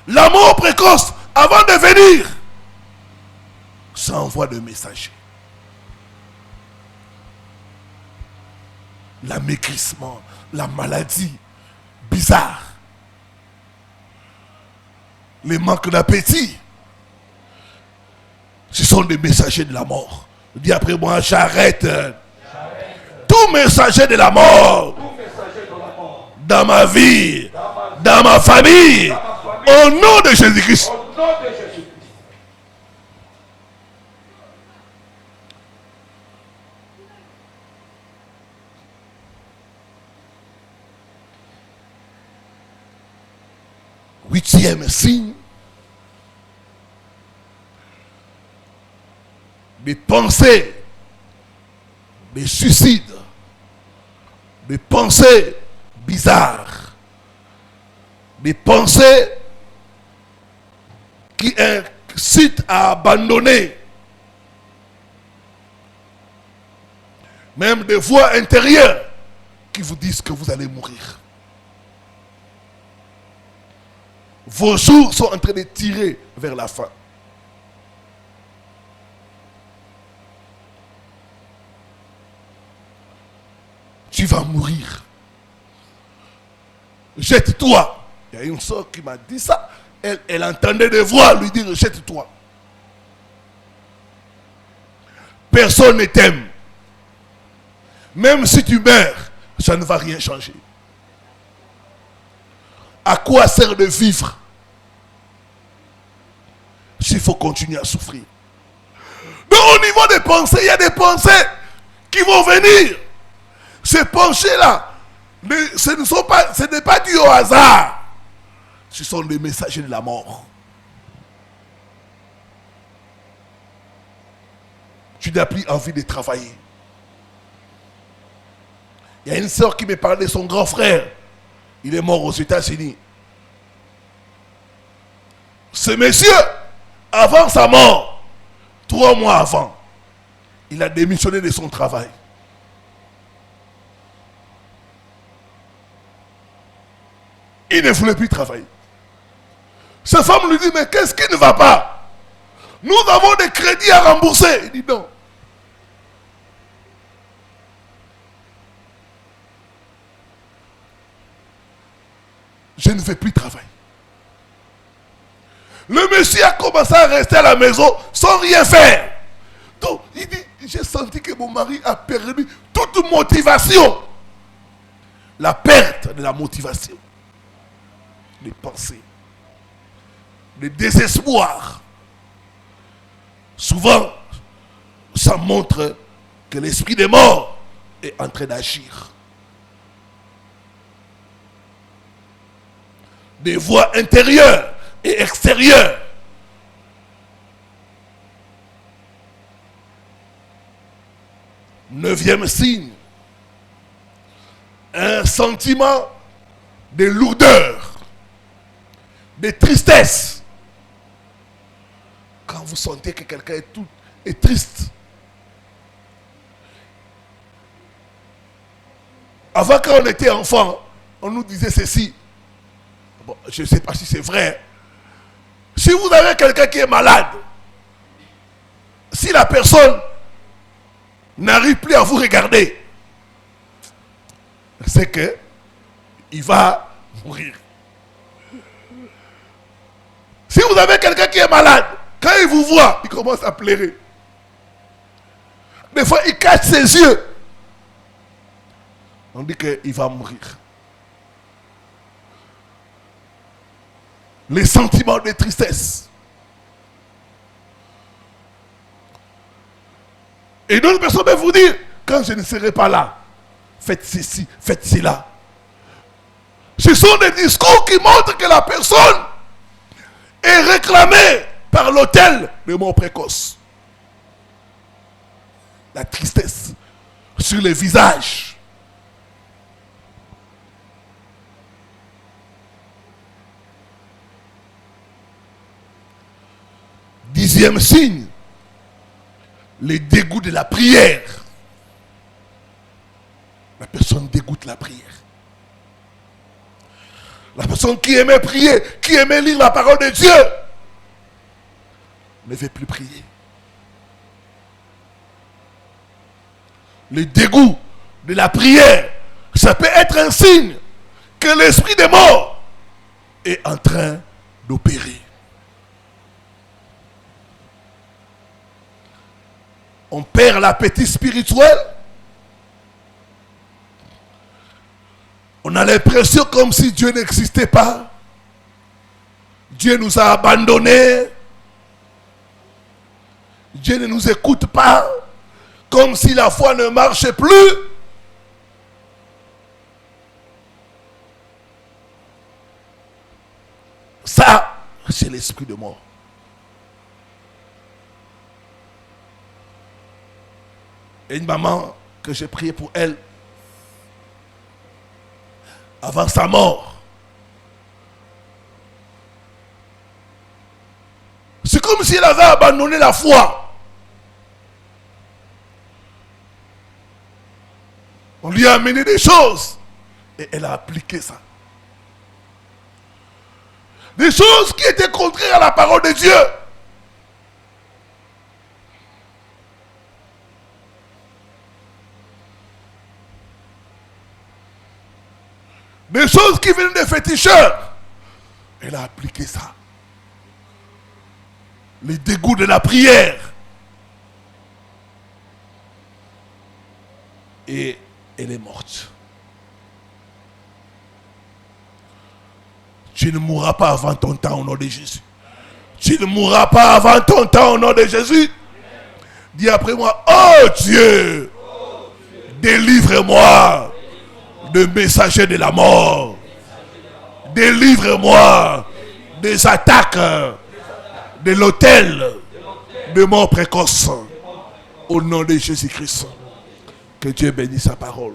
La mort précoce, avant de venir, ça envoie des messagers. L'amaigrissement, la maladie bizarre, le manque d'appétit, ce sont des messagers de la mort. Dis après moi, j'arrête. Tout messager de la mort dans ma vie, dans ma famille, au nom de Jésus-Christ. Huitième signe, des pensées, des suicides, des pensées bizarres, des pensées qui incitent à abandonner, même des voix intérieures qui vous disent que vous allez mourir. Vos jours sont en train de tirer vers la fin. Tu vas mourir. Jette-toi. Il y a une soeur qui m'a dit ça. Elle entendait des voix lui dire jette-toi. Personne ne t'aime. Même si tu meurs, ça ne va rien changer. À quoi sert de vivre s'il faut continuer à souffrir? Donc au niveau des pensées, il y a des pensées qui vont venir. Ces pensées-là, ce n'est pas dû au hasard. Ce sont des messagers de la mort. Tu n'as plus envie de travailler. Il y a une soeur qui me parlait de son grand frère. Il est mort aux États-Unis. Ce monsieur, avant sa mort, 3 mois avant, il a démissionné de son travail. Il ne voulait plus travailler. Sa femme lui dit, mais qu'est-ce qui ne va pas? Nous avons des crédits à rembourser. Il dit non. Je ne vais plus travailler. Le monsieur a commencé à rester à la maison sans rien faire. Donc, il dit, j'ai senti que mon mari a perdu toute motivation. La perte de la motivation. Les pensées. Le désespoir. Souvent, ça montre que l'esprit des morts est en train d'agir. Des voix intérieures et extérieures. Neuvième signe. Un sentiment de lourdeur, de tristesse. Quand vous sentez que quelqu'un est triste. Avant, quand on était enfant, on nous disait ceci. Bon, je ne sais pas si c'est vrai. Si vous avez quelqu'un qui est malade, si la personne n'arrive plus à vous regarder, c'est que il va mourir. Si vous avez quelqu'un qui est malade, quand il vous voit, il commence à pleurer. Des fois, il cache ses yeux. On dit qu'il va mourir. les sentiments de tristesse. Et d'autres personnes peuvent vous dire, quand je ne serai pas là, faites ceci, faites cela. Ce sont des discours qui montrent que la personne est réclamée par l'autel de mort précoce. La tristesse sur les visages. Dixième signe, les dégoûts de la prière. La personne dégoûte la prière. La personne qui aimait prier, qui aimait lire la parole de Dieu, ne veut plus prier. Le dégoût de la prière, ça peut être un signe que l'esprit de mort est en train d'opérer. On perd l'appétit spirituel. On a l'impression comme si Dieu n'existait pas. Dieu nous a abandonnés. Dieu ne nous écoute pas. Comme si la foi ne marchait plus. Ça, c'est l'esprit de mort. Et une maman que j'ai prié pour elle avant sa mort. C'est comme si elle avait abandonné la foi. On lui a amené des choses et elle a appliqué ça. Des choses qui étaient contraires à la parole de Dieu. Des choses qui viennent des féticheurs. Elle a appliqué ça. Les dégoûts de la prière. Et elle est morte. Tu ne mourras pas avant ton temps au nom de Jésus. Tu ne mourras pas avant ton temps au nom de Jésus. Dis après moi, oh Dieu, délivre-moi de messagers de la mort. Délivre-moi des attaques de l'autel de mort précoce. Au nom de Jésus-Christ. Que Dieu bénisse sa parole.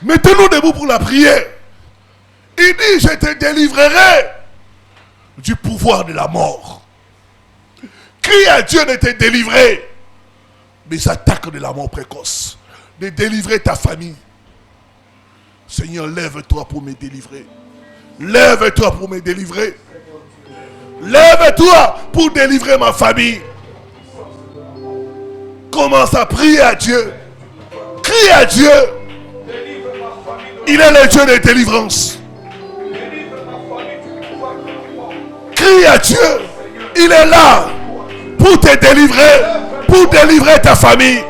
Mettez-nous debout pour la prière. Il dit, je te délivrerai du pouvoir de la mort. Crie à Dieu de te délivrer des attaques de la mort précoce. De délivrer ta famille. Seigneur, lève-toi pour me délivrer. Lève-toi pour me délivrer. Lève-toi pour délivrer ma famille. Commence à prier à Dieu. Crie à Dieu. Il est le Dieu de délivrance. Crie à Dieu. Il est là pour te délivrer, pour délivrer ta famille.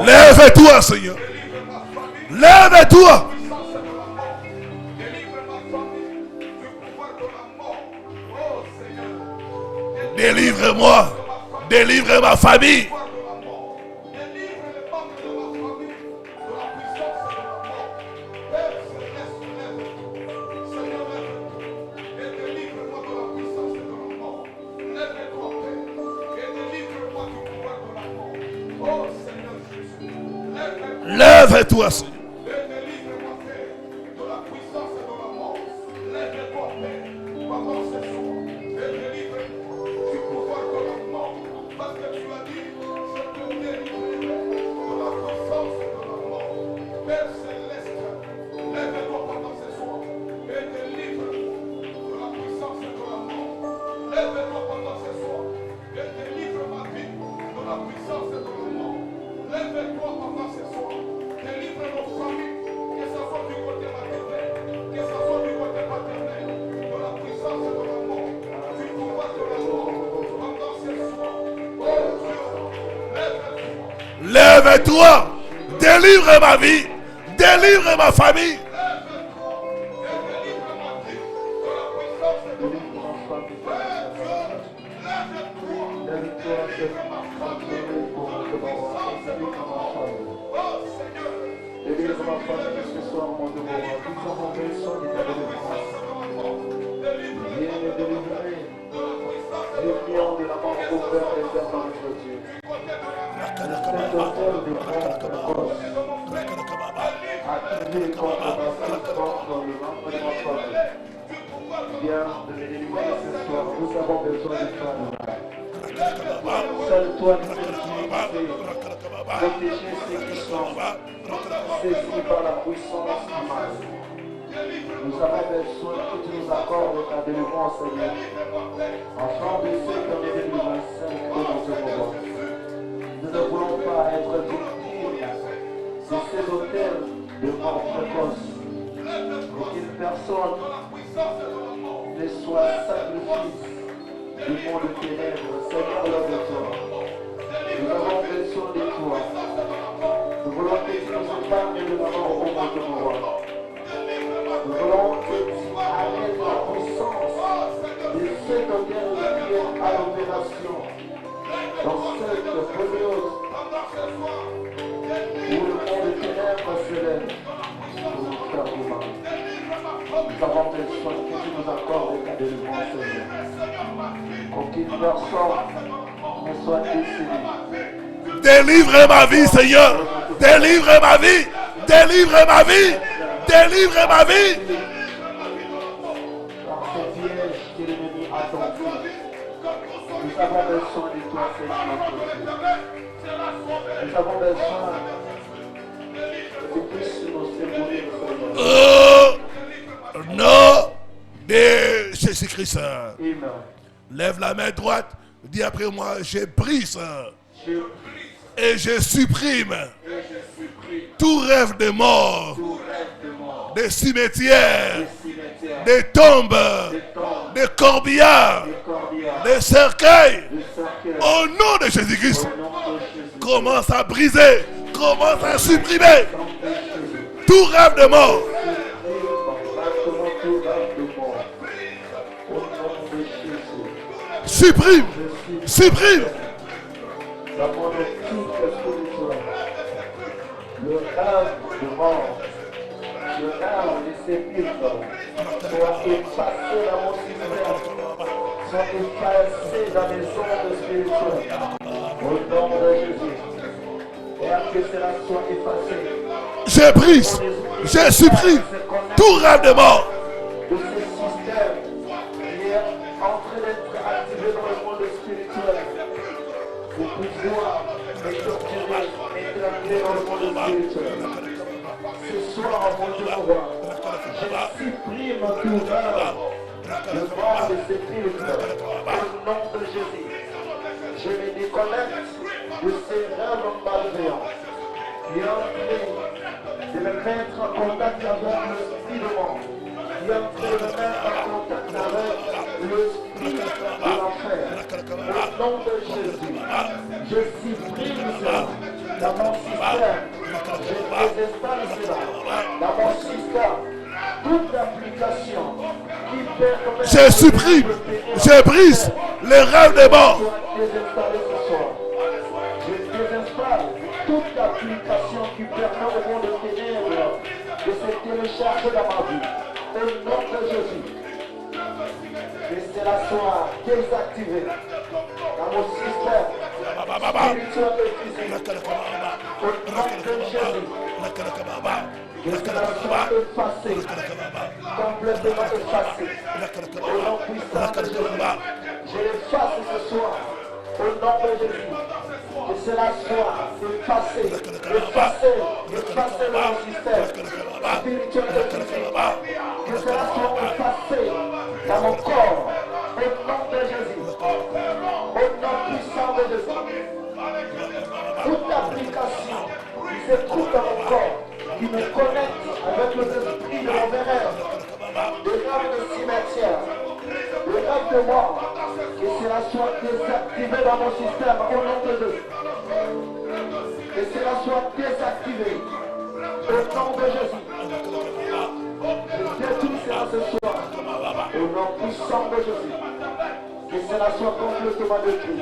Lève-toi, Seigneur. Lève-toi. Délivre-moi. Délivre ma famille. Lève-toi, Seigneur. 2023, délivre ma vie, délivre ma famille. Délivre ma famille ce soir, mon devoir. Tout ça, mon bel son d'état de défense. Viens me délivrer. Lumière de la mort au Père éternel, notre Dieu. Cet autel de mort précoce, activé contre ma fille, contre le membre de ma famille. Viens de me délivrer ce soir. Nous avons besoin de toi, seul toi, nous protéger ceux qui sont saisis par la puissance du mal. Nous avons besoin que tu nous accordes ta délivrance, Seigneur, afin de ceux qui ont été délivrés dans ce moment. Nous ne voulons pas être victimes de ces hôtels de mort précoce, et qu'une personne ne soit sacrifice du monde de ténèbres. Seigneur, lors de toi, nous avons besoin de toi. Nous voulons que tu nous épargnes de la mort au monde de roi. Nous voulons que tu arrêtes la puissance de cet hôtel qui est à l'opération dans cette période où le monde de ténèbres se lève pour nous faire du mal. Nous avons besoin que tu nous accordes ta délivrance, Seigneur. Qu'aucune personne ne soit décédée. Délivre ma vie, Seigneur. Délivre ma vie. Délivre ma vie. Délivre ma vie. Par ce piège que l'ennemi a tenté, nous avons besoin de toi, Seigneur, notre Dieu. Nous avons besoin que tu puisses nous secourir, Seigneur. Au nom de Jésus-Christ. Amen. Lève la main droite. Dis après moi, je brise Je et je supprime tout rêve de mort, tout rêve de mort, des cimetières, des cimetières, des tombes, des tombes, des corbillards, des corbillards, des cercueils. des cercueils. Au nom de Jésus-Christ, Au nom de Jésus. commence à briser, commence à supprimer Au nom de Jésus. tout rêve de mort. Exactement tout rêve de mort. Au nom de Jésus. Supprime, supprime. Dans mon esprit spirituel, le rêve de mort, le rêve de sépulcre, soit effacé dans mon système, soit effacé dans mes ondes spirituelles. Au nom de Jésus. Et que cela soit effacé. Je brise, je supprime tout rêve de mort. De ce système qui est en train d'être activé dans le monde spirituel pour pouvoir me torturer, m'étrangler dans le monde spirituel. Ce soir, mon Dieu, je supprime tout rêve, le mort de ces filtres, au nom de Jésus. Je me déconnecte de ces rêves malveillants qui est en train de me mettre en contact avec l'esprit de mort, qui est en train de me mettre en contact avec l'esprit de l'enfer. Au nom de Jésus, je supprime cela dans mon système. Je désinstalle cela dans mon système. Toute application qui permet Je supprime, je brise les rêves de mort. soit désinstallée ce soir. Je désinstalle toute application qui permet au monde de ténèbres de se télécharger dans ma vie. Au nom de Jésus. Que cela soit désactivé dans mon système spirituel et physique. Au nom de Jésus. Que cela soit effacé, complètement effacé. Au nom puissant de Jésus. Je l'efface ce soir. Au nom de Jésus. Que cela soit effacé, effacé, effacé dans mon système spirituel et physique. Que cela soit effacé dans mon corps. Au nom de Jésus. Au nom puissant de Jésus. Toute application qui se trouve dans mon corps, qui me connecte avec le esprit de mauvais rêves, des rêves de cimetière, des rêves de mort, que cela soit désactivé dans mon système au nom de Jésus. Que cela soit désactivé. Au nom de Jésus. Je détruis cela ce soir. Au nom puissant de Jésus. Que cela soit complètement détruit.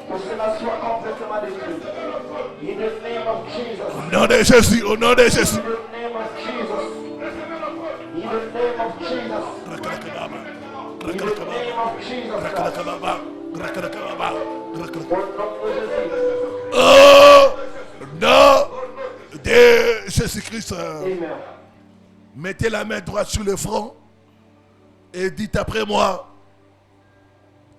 Que cela soit complètement détruit. In the name of Jesus. Au nom de Jésus, au nom de Jésus. In the name of Jesus. In the name of Jesus. In the name of Jesus Christ. Au nom de Jésus. Au nom de Jésus-Christ. Amen. Mettez la main droite sur le front et dites après moi,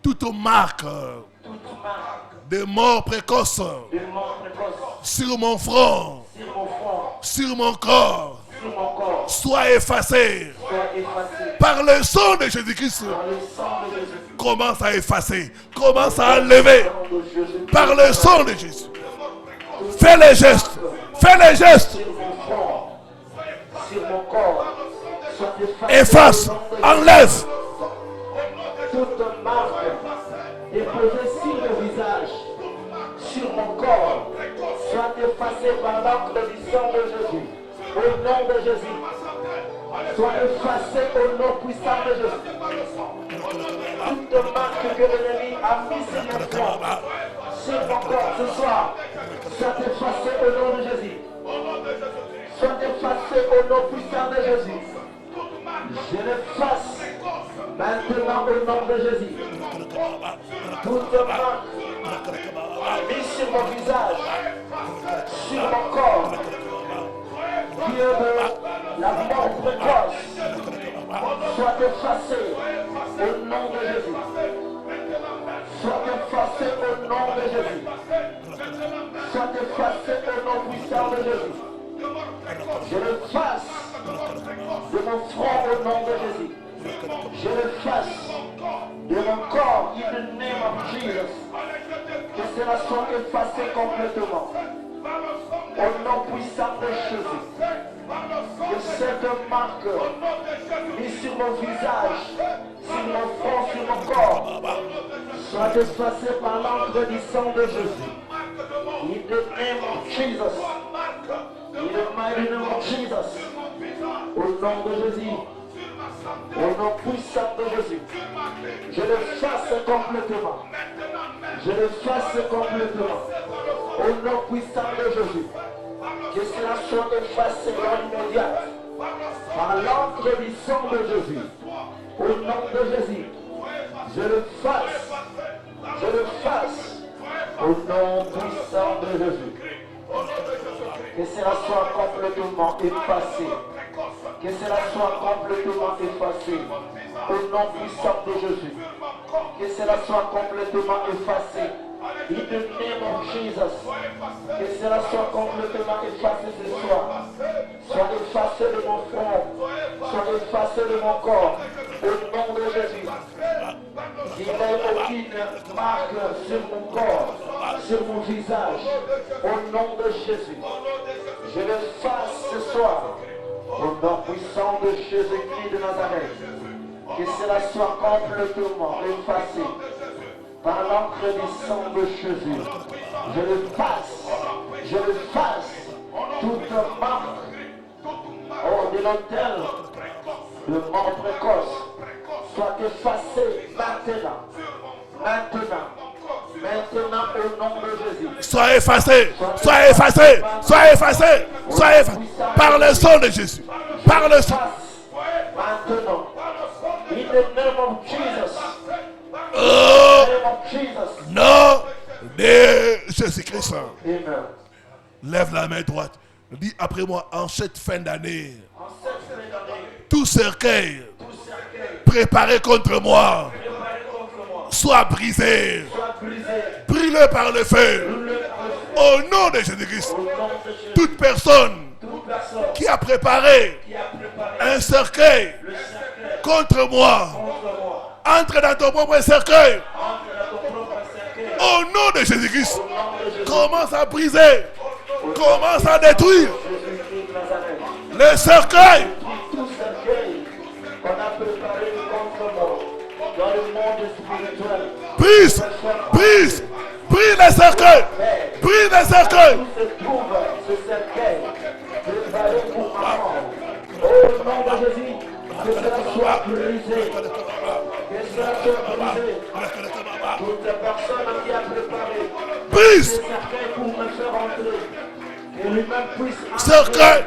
toute marque Toute marque de mort précoce de mort précoce sur mon front, sur mon front, sur mon corps, sur mon corps, soit effacée soit effacée par le sang de Jésus-Christ. par le sang de Jésus. Commence à effacer, commence à enlever par le sang de Jésus. Fais les gestes, fais les gestes. Sur mon front, sur mon corps, soit effacée Efface, au nom de enlève. Jésus. Toute marque déposée sur le visage, sur mon corps, soit effacée par l'encre du sang de Jésus. Au nom de Jésus. Soit effacée au nom puissant de Jésus. Toute marque que l'ennemi a mise sur mon front, sur mon corps ce soir, soit effacée au nom de Jésus. Soit effacée au nom puissant de Jésus. Je l'efface maintenant au nom de Jésus. Toute marque mise sur mon visage, sur mon corps, qui est de la mort précoce, soit effacée au nom de Jésus. Soit effacée au nom de Jésus. Soit effacée au nom puissant de Jésus. Je l'efface de mon front au nom de Jésus. Je l'efface de mon corps in the name of Jesus. Que cela soit effacé complètement. Au nom puissant de Jésus. Que cette marque mise sur mon visage, sur mon front, sur mon corps, soit effacée par l'encre du sang de Jésus. In the name of Jesus. In the mighty name of Jesus. Au nom de Jésus. Au nom puissant de Jésus. Je le fasse complètement. Je le fasse complètement. Au nom puissant de Jésus. Que cela soit effacé dans l'immédiat. Par l'encre du sang de Jésus. Au nom de Jésus. Je le fasse. Je le fasse. Au nom puissant de Jésus. Que cela soit complètement effacé. Que cela soit complètement effacé. Au nom puissant de Jésus. Que cela soit complètement effacé. In the name of Jesus. Que cela soit complètement effacé ce soir. Soit effacé de mon front. Soit effacé de mon corps. Au nom de Jésus. Qu'il n'y ait aucune marque sur mon corps, sur mon visage. Au nom de Jésus. Je le fasse ce soir. Au nom puissant de Jésus-Christ de Nazareth. Que cela soit complètement effacé. Par l'encre du sang de Jésus. Je le fasse. Je le fasse. Toute marque. Oh, de l'autel. De mort précoce. Soit effacée maintenant. Maintenant. Maintenant au nom de Jésus. Sois effacé, sois effacé, sois effacé, sois effacé. Par le sang de Jésus. Par le sang. Maintenant. In the name of Jesus. Oh, In the name of Jesus. nom de Jésus-Christ. Amen. Lève la main droite. Dis après moi, en cette fin d'année, En cette fin d'année, tout cercueil tout cercueil préparé contre moi préparé contre moi soit brisé, soit brisé. brûlé par le feu. Brûlé par le feu. Au nom de Jésus-Christ, Au nom de Jésus. toute personne Toute personne qui a préparé qui a préparé un cercueil le cercueil contre moi, contre moi, entre dans ton propre cercueil. entre dans ton propre cercueil. Au nom de Jésus-Christ, Au nom de Jésus. commence à briser, commence à détruire Jésus-Christ de Nazareth. le cercueil. Tout cercueil qu'on a préparé contre moi dans le monde spirituel. Brise, brise, brise le cercueil. Père, Brise les cercueils. Où se trouve ce cercueil préparé pour ma mort. Au nom de Jésus, que cela soit brisé. Que cela soit brisé. Toute personne qui a préparé Brise. ce cercueil pour me faire entrer. Que lui-même puisse Cercueil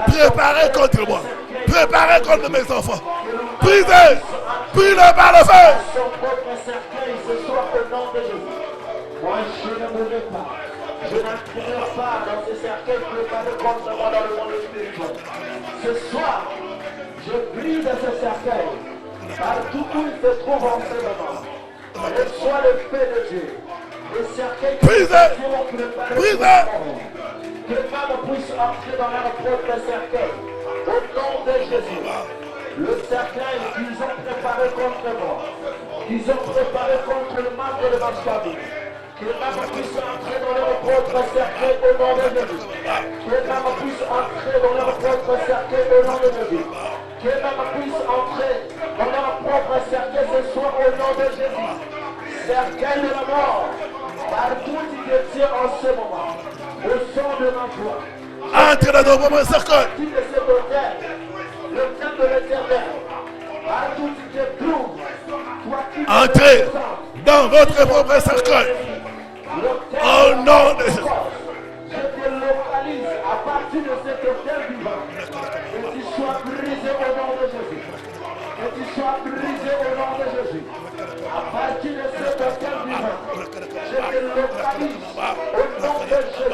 préparé contre moi. Préparé contre mes enfants. Brisez. Brûlez par le feu. son propre cercueil ce soir au nom de Jésus. Moi, je ne mourrai pas. Je n'entrerai pas dans ce cercueil préparé contre moi dans le monde spirituel. Ce soir, je brise ce cercueil. Partout où il se trouve en ce moment. Reçois le feu de Dieu. Le cercueil que Brisez. Dieu a préparé Brisez. pour moi. Que femme puisse entrer dans leur propre cercueil. Au nom de Jésus. Le cercueil qu'ils ont préparé contre moi. Qu'ils ont préparé contre le membre de ma famille. Que l'âme puisse entrer dans leur propre cercueil au nom de Jésus. Que l'âme puisse entrer dans leur propre cercueil au nom de Jésus. Que l'âme puisse entrer dans leur propre cercueil ce soir au nom de Jésus. Cercueil de la mort. Partout où tu te tiens en ce moment. Au son de ma voix. Entrez dans nos propres cercueils. De cet hôtel. Le temps de l'éternel. Partout où tu te trouves. Toi qui Entrez dans votre propre cercueil. Au nom de Jésus. Je te localise à partir de cet hôtel vivant. Que tu sois brisé au nom de Jésus. Que tu sois brisé au nom de Jésus. À partir de cet hôtel vivant. Je te localise au nom de Jésus.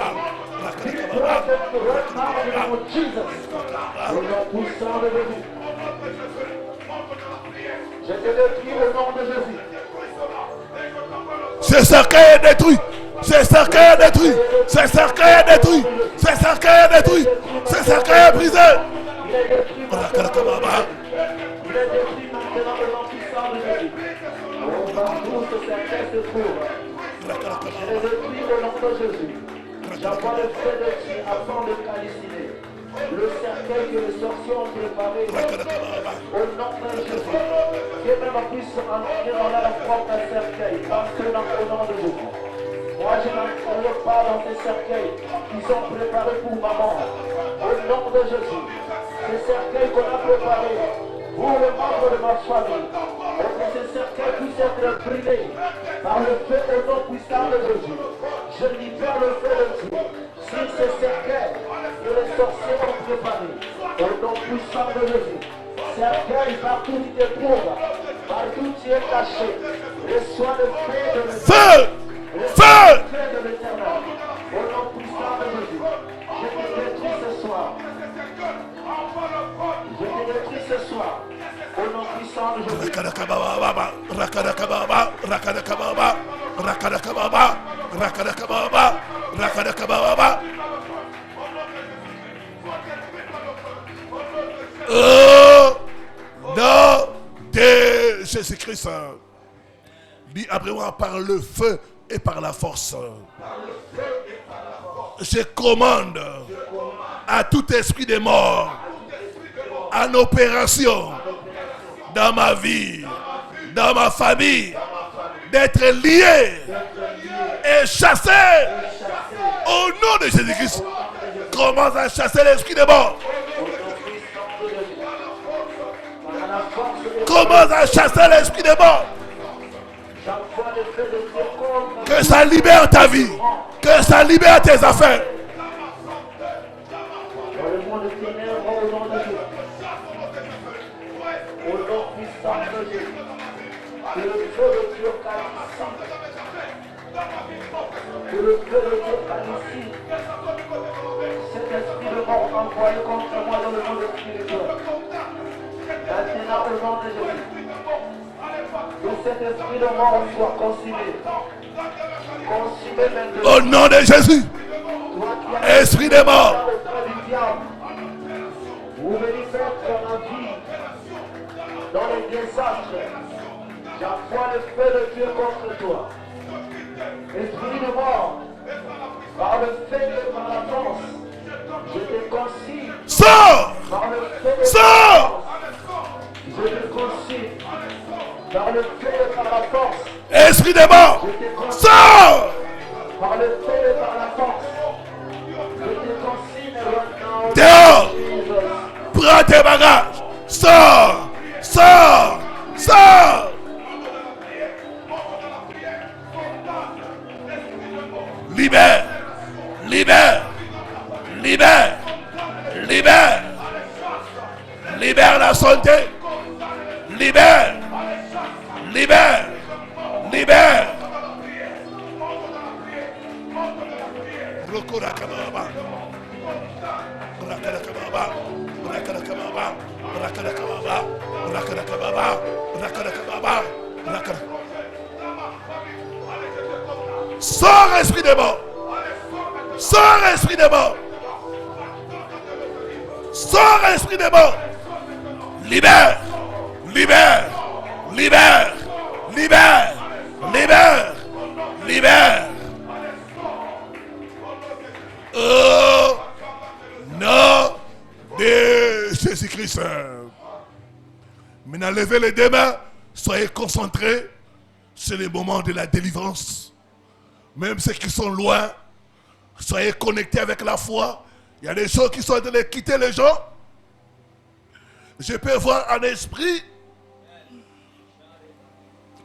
Be present right now in the name of Jesus. Au nom puissant de Jésus. Je te détruis au nom de Jésus. Ce cercueil est détruit. Ce cercueil est détruit. Ce cercueil est détruit. Ce cercueil est détruit. Ce cercueil est brisé. Il est détruit maintenant. Il est détruit maintenant au nom puissant de Jésus. Oh, partout ce cercueil se trouve. Je les détruis au nom de Jésus. J'envoie le feu de Dieu afin de calciner le cercueil que les sorciers ont préparé au nom de Jésus. Que même puisse entrer dans leur propre cercueil, entrer au nom de Jésus. Moi, je n'entrerai pas dans ces cercueils qu'ils ont préparés pour ma mort. Au nom de Jésus. Ces cercueils qu'on a préparés pour le membre de ma famille. Et que ces cercueils puissent être brûlés par le feu au nom puissant de Jésus. Je libère le feu de Dieu sur ces cercueils que les sorciers ont préparés. Au nom puissant de Jésus. Cercueil partout où tu te trouves, partout où tu es caché. Reçois le feu de l'éternel. Feu! Feu de l'éternel. Au nom puissant de Jésus. Je te détruis ce soir. Je te détruis ce soir. Au nom puissant de Jésus. Rakadakababa, rakadakababa, rakadakababa, rakadakababa, rakadakababa, rakadakababa. Oh, nom de Jésus-Christ. Dis après moi par le feu et par la force. Je commande à tout esprit de mort en opération dans ma vie, dans ma famille, d'être lié et chassé au nom de Jésus-Christ. Commence à chasser l'esprit de mort. Commence à chasser l'esprit de mort. Que ça libère ta vie. Que ça libère tes affaires. Dans le monde des ténèbres, au nom de Jésus. Au nom puissant de Jésus. Que le feu de Dieu calme. Que le feu de Dieu calme. Cet esprit de mort envoyé contre moi dans le monde spirituel. Maintenant, au nom de Jésus. Que cet esprit de mort soit consumé. Consumé maintenant. Au nom de Jésus. Esprit de mort. Vous venez faire la vie dans les désastres. J'envoie le feu de Dieu contre toi. Esprit de mort, par le feu et par la force, je te consigne. Sors! Par le feu et Sors! par la force, je te consigne. Par le feu et par la force, Esprit de mort! Sors! par le feu et par la Libère. Libère. Libère la santé. Libère. Libère. Libère. Sors esprit de mort. Sors esprit de mort. Sors esprit de mort. Libère. Libère. Libère. Libère. Libère. Libère. Au nom de Jésus-Christ. Maintenant, levez les deux mains. Soyez concentrés sur les moments de la délivrance. Même ceux qui sont loin, soyez connectés avec la foi. Il y a des gens qui sont en train de quitter les gens. Je peux voir en esprit.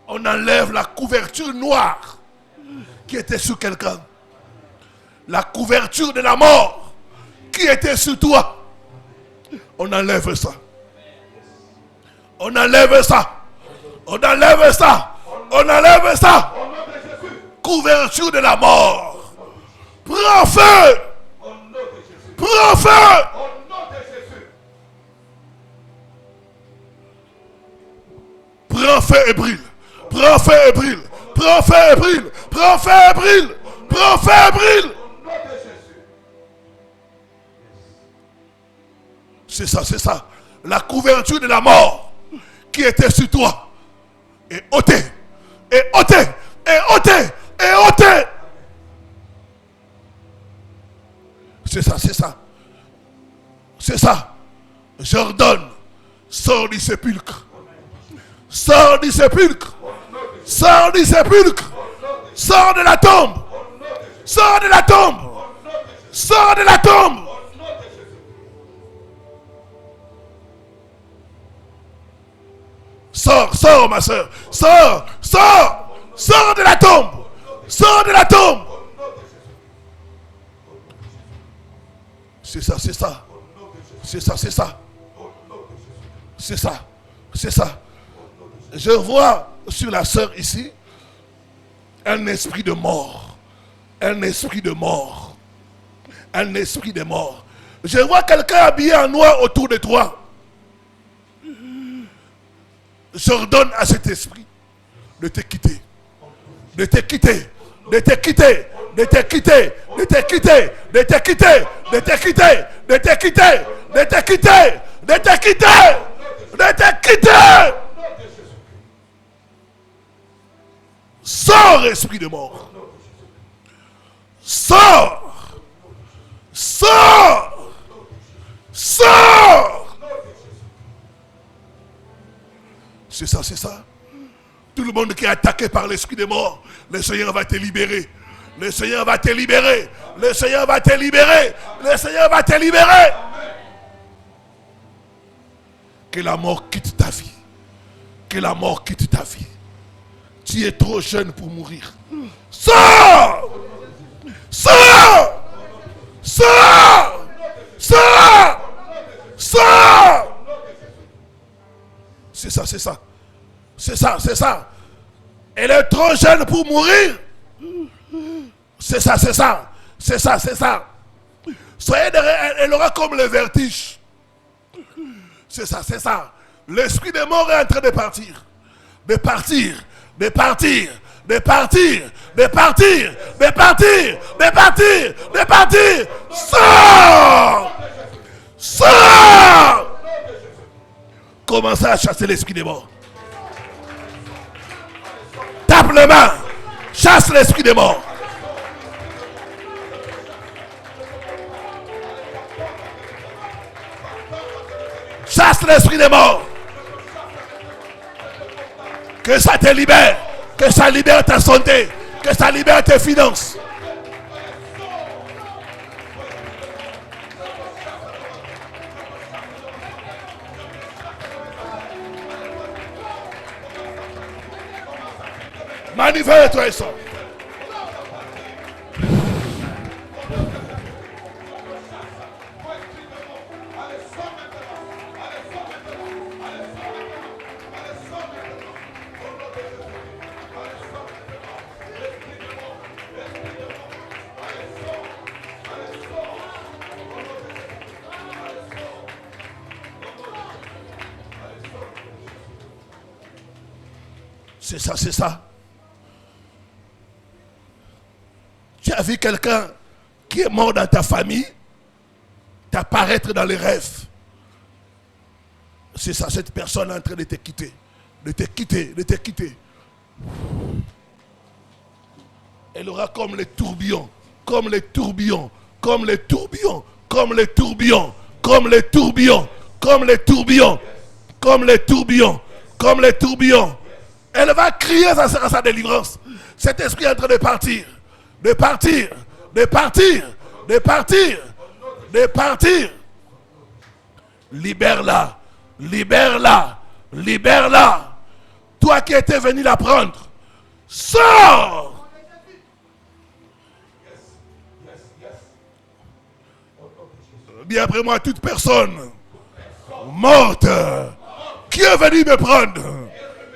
On enlève la couverture noire qui était sur quelqu'un. La couverture de la mort qui était sur toi. On enlève ça. On enlève ça. On enlève ça. On enlève ça. Couverture de la mort. Prends feu. Prends feu. Prends feu et brille. Prends feu et brille. Prends feu et brille. Prends feu et brille. Prends feu et brille. C'est ça, c'est ça. La couverture de la mort qui était sur toi est ôtée. Et ôtée. Et ôtée. Et ôtée. C'est ça, c'est ça. C'est ça. J'ordonne. Sors du sépulcre. Sors du sépulcre. Sors du sépulcre. Sors de la tombe. Sors de la tombe. Sors de la tombe. Sors, sors ma soeur. Sors, sors. Sors de la tombe. Sors de la tombe. C'est ça, c'est ça. C'est ça, c'est ça. C'est ça, c'est ça. Je vois sur la sœur ici un esprit de mort. Un esprit de mort. Un esprit de mort. Je vois quelqu'un habillé en noir autour de toi. J'ordonne à cet esprit de te quitter. De te quitter. De te quitter. De te quitter. De te quitter. De te quitter. De te quitter. De te quitter. De te quitter. De te quitter. De te quitter. Sors, esprit de mort. Sors. Sors. Sors. C'est ça, c'est ça. Tout le monde qui est attaqué par l'esprit de mort, le Seigneur va te libérer. Le Seigneur va te libérer. Le Seigneur va te libérer. Le Seigneur va te libérer. Que la mort quitte ta vie. Que la mort quitte ta vie. Tu es trop jeune pour mourir. Sors! Sors! Sors! Sors! Sors! C'est ça, c'est ça. C'est ça, c'est ça. Elle est trop jeune pour mourir. C'est ça, c'est ça. C'est ça, c'est ça. Soyez derrière, elle aura comme le vertige. C'est ça, c'est ça. L'esprit de mort est en train de partir. De partir. De partir. De partir. De partir. De partir. De partir. De partir. Sors! Sors! Commencez à chasser l'esprit des morts. Tape les mains. Chasse l'esprit des morts. Chasse l'esprit des morts. Que ça te libère. Que ça libère ta santé. Que ça libère tes finances. Manifeste-toi et sors. C'est ça, c'est ça. Tu as vu quelqu'un qui est mort dans ta famille t'apparaître dans les rêves. C'est ça, cette personne est en train de te quitter. De te quitter, de te quitter. Elle aura comme les tourbillons, comme les tourbillons, comme les tourbillons, comme les tourbillons, comme les tourbillons, comme les tourbillons, comme les tourbillons, comme les tourbillons. Elle va crier, ça sera sa délivrance. Cet esprit est en train de partir, de partir, de partir, de partir, de partir. Libère-la, libère-la, libère-la. Toi qui étais venu la prendre, sors. Bien après moi, toute personne morte qui est venue me prendre,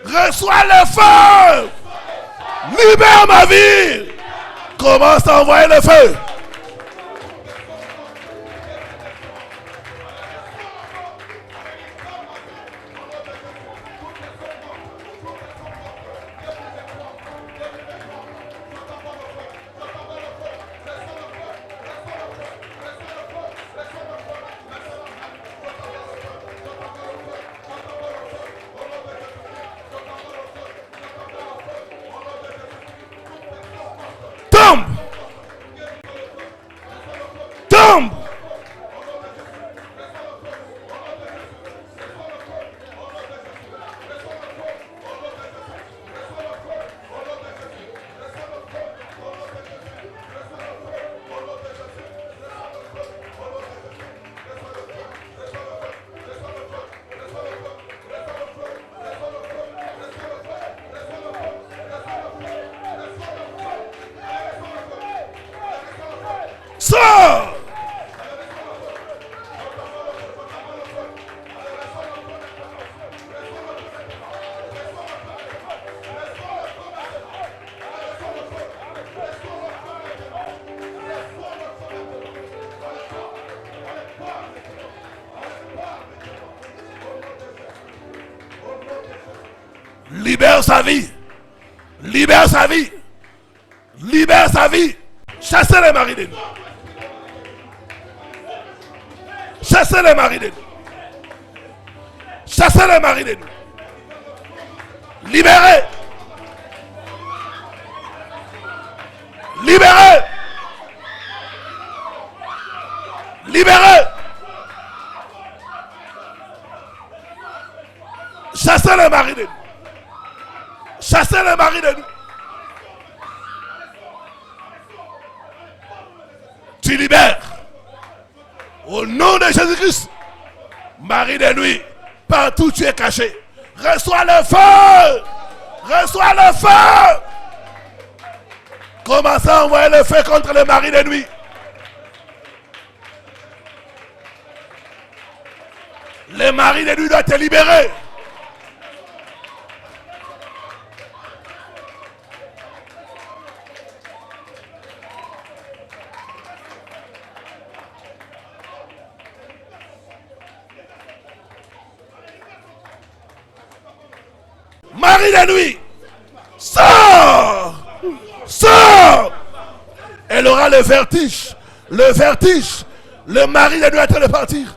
reçois le feu. Libère ma vie. Commence à envoyer le feu. Sors! Libère sa vie. Libère sa vie. Libère sa vie. Chassez les maris de nous. Chassez les maris de nous. Chassez les maris de nous. Libérez. Libérez. Libérez. Chassez les maris de nous. Chassez les maris de nous. Tu libères. Au nom de Jésus-Christ. Mari de nuit. Partout tu es caché. Reçois le feu. Reçois le feu. Commence à envoyer le feu contre les maris de nuit. Les maris de nuit doivent te libérer. Marie de nuit, sors, sors. Elle aura le vertige, le vertige. Le mari de nuit est en train de partir.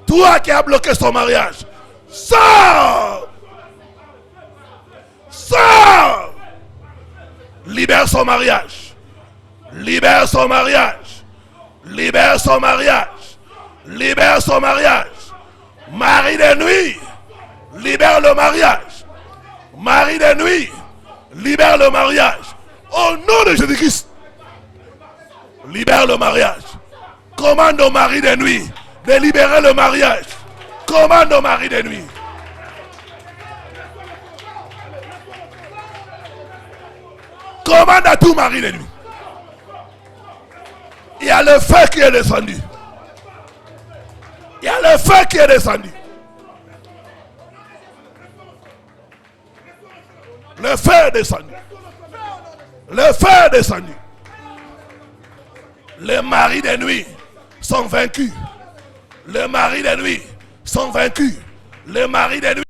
Toi qui as bloqué son mariage, sors, sors. Libère son mariage, libère son mariage, libère son mariage, libère son mariage. Marie de nuit. Libère le mariage. Marie de nuit. Libère le mariage. Au nom de Jésus-Christ. Libère le mariage. Commande au mari de nuit de libérer le mariage. Commande au mari de nuit. Commande à tout mari de nuit. Il y a le feu qui est descendu. Il y a le feu qui est descendu. Le feu est descendu. Le feu est descendu. Les maris des nuits sont vaincus. Les maris des nuits sont vaincus. Les maris des nuits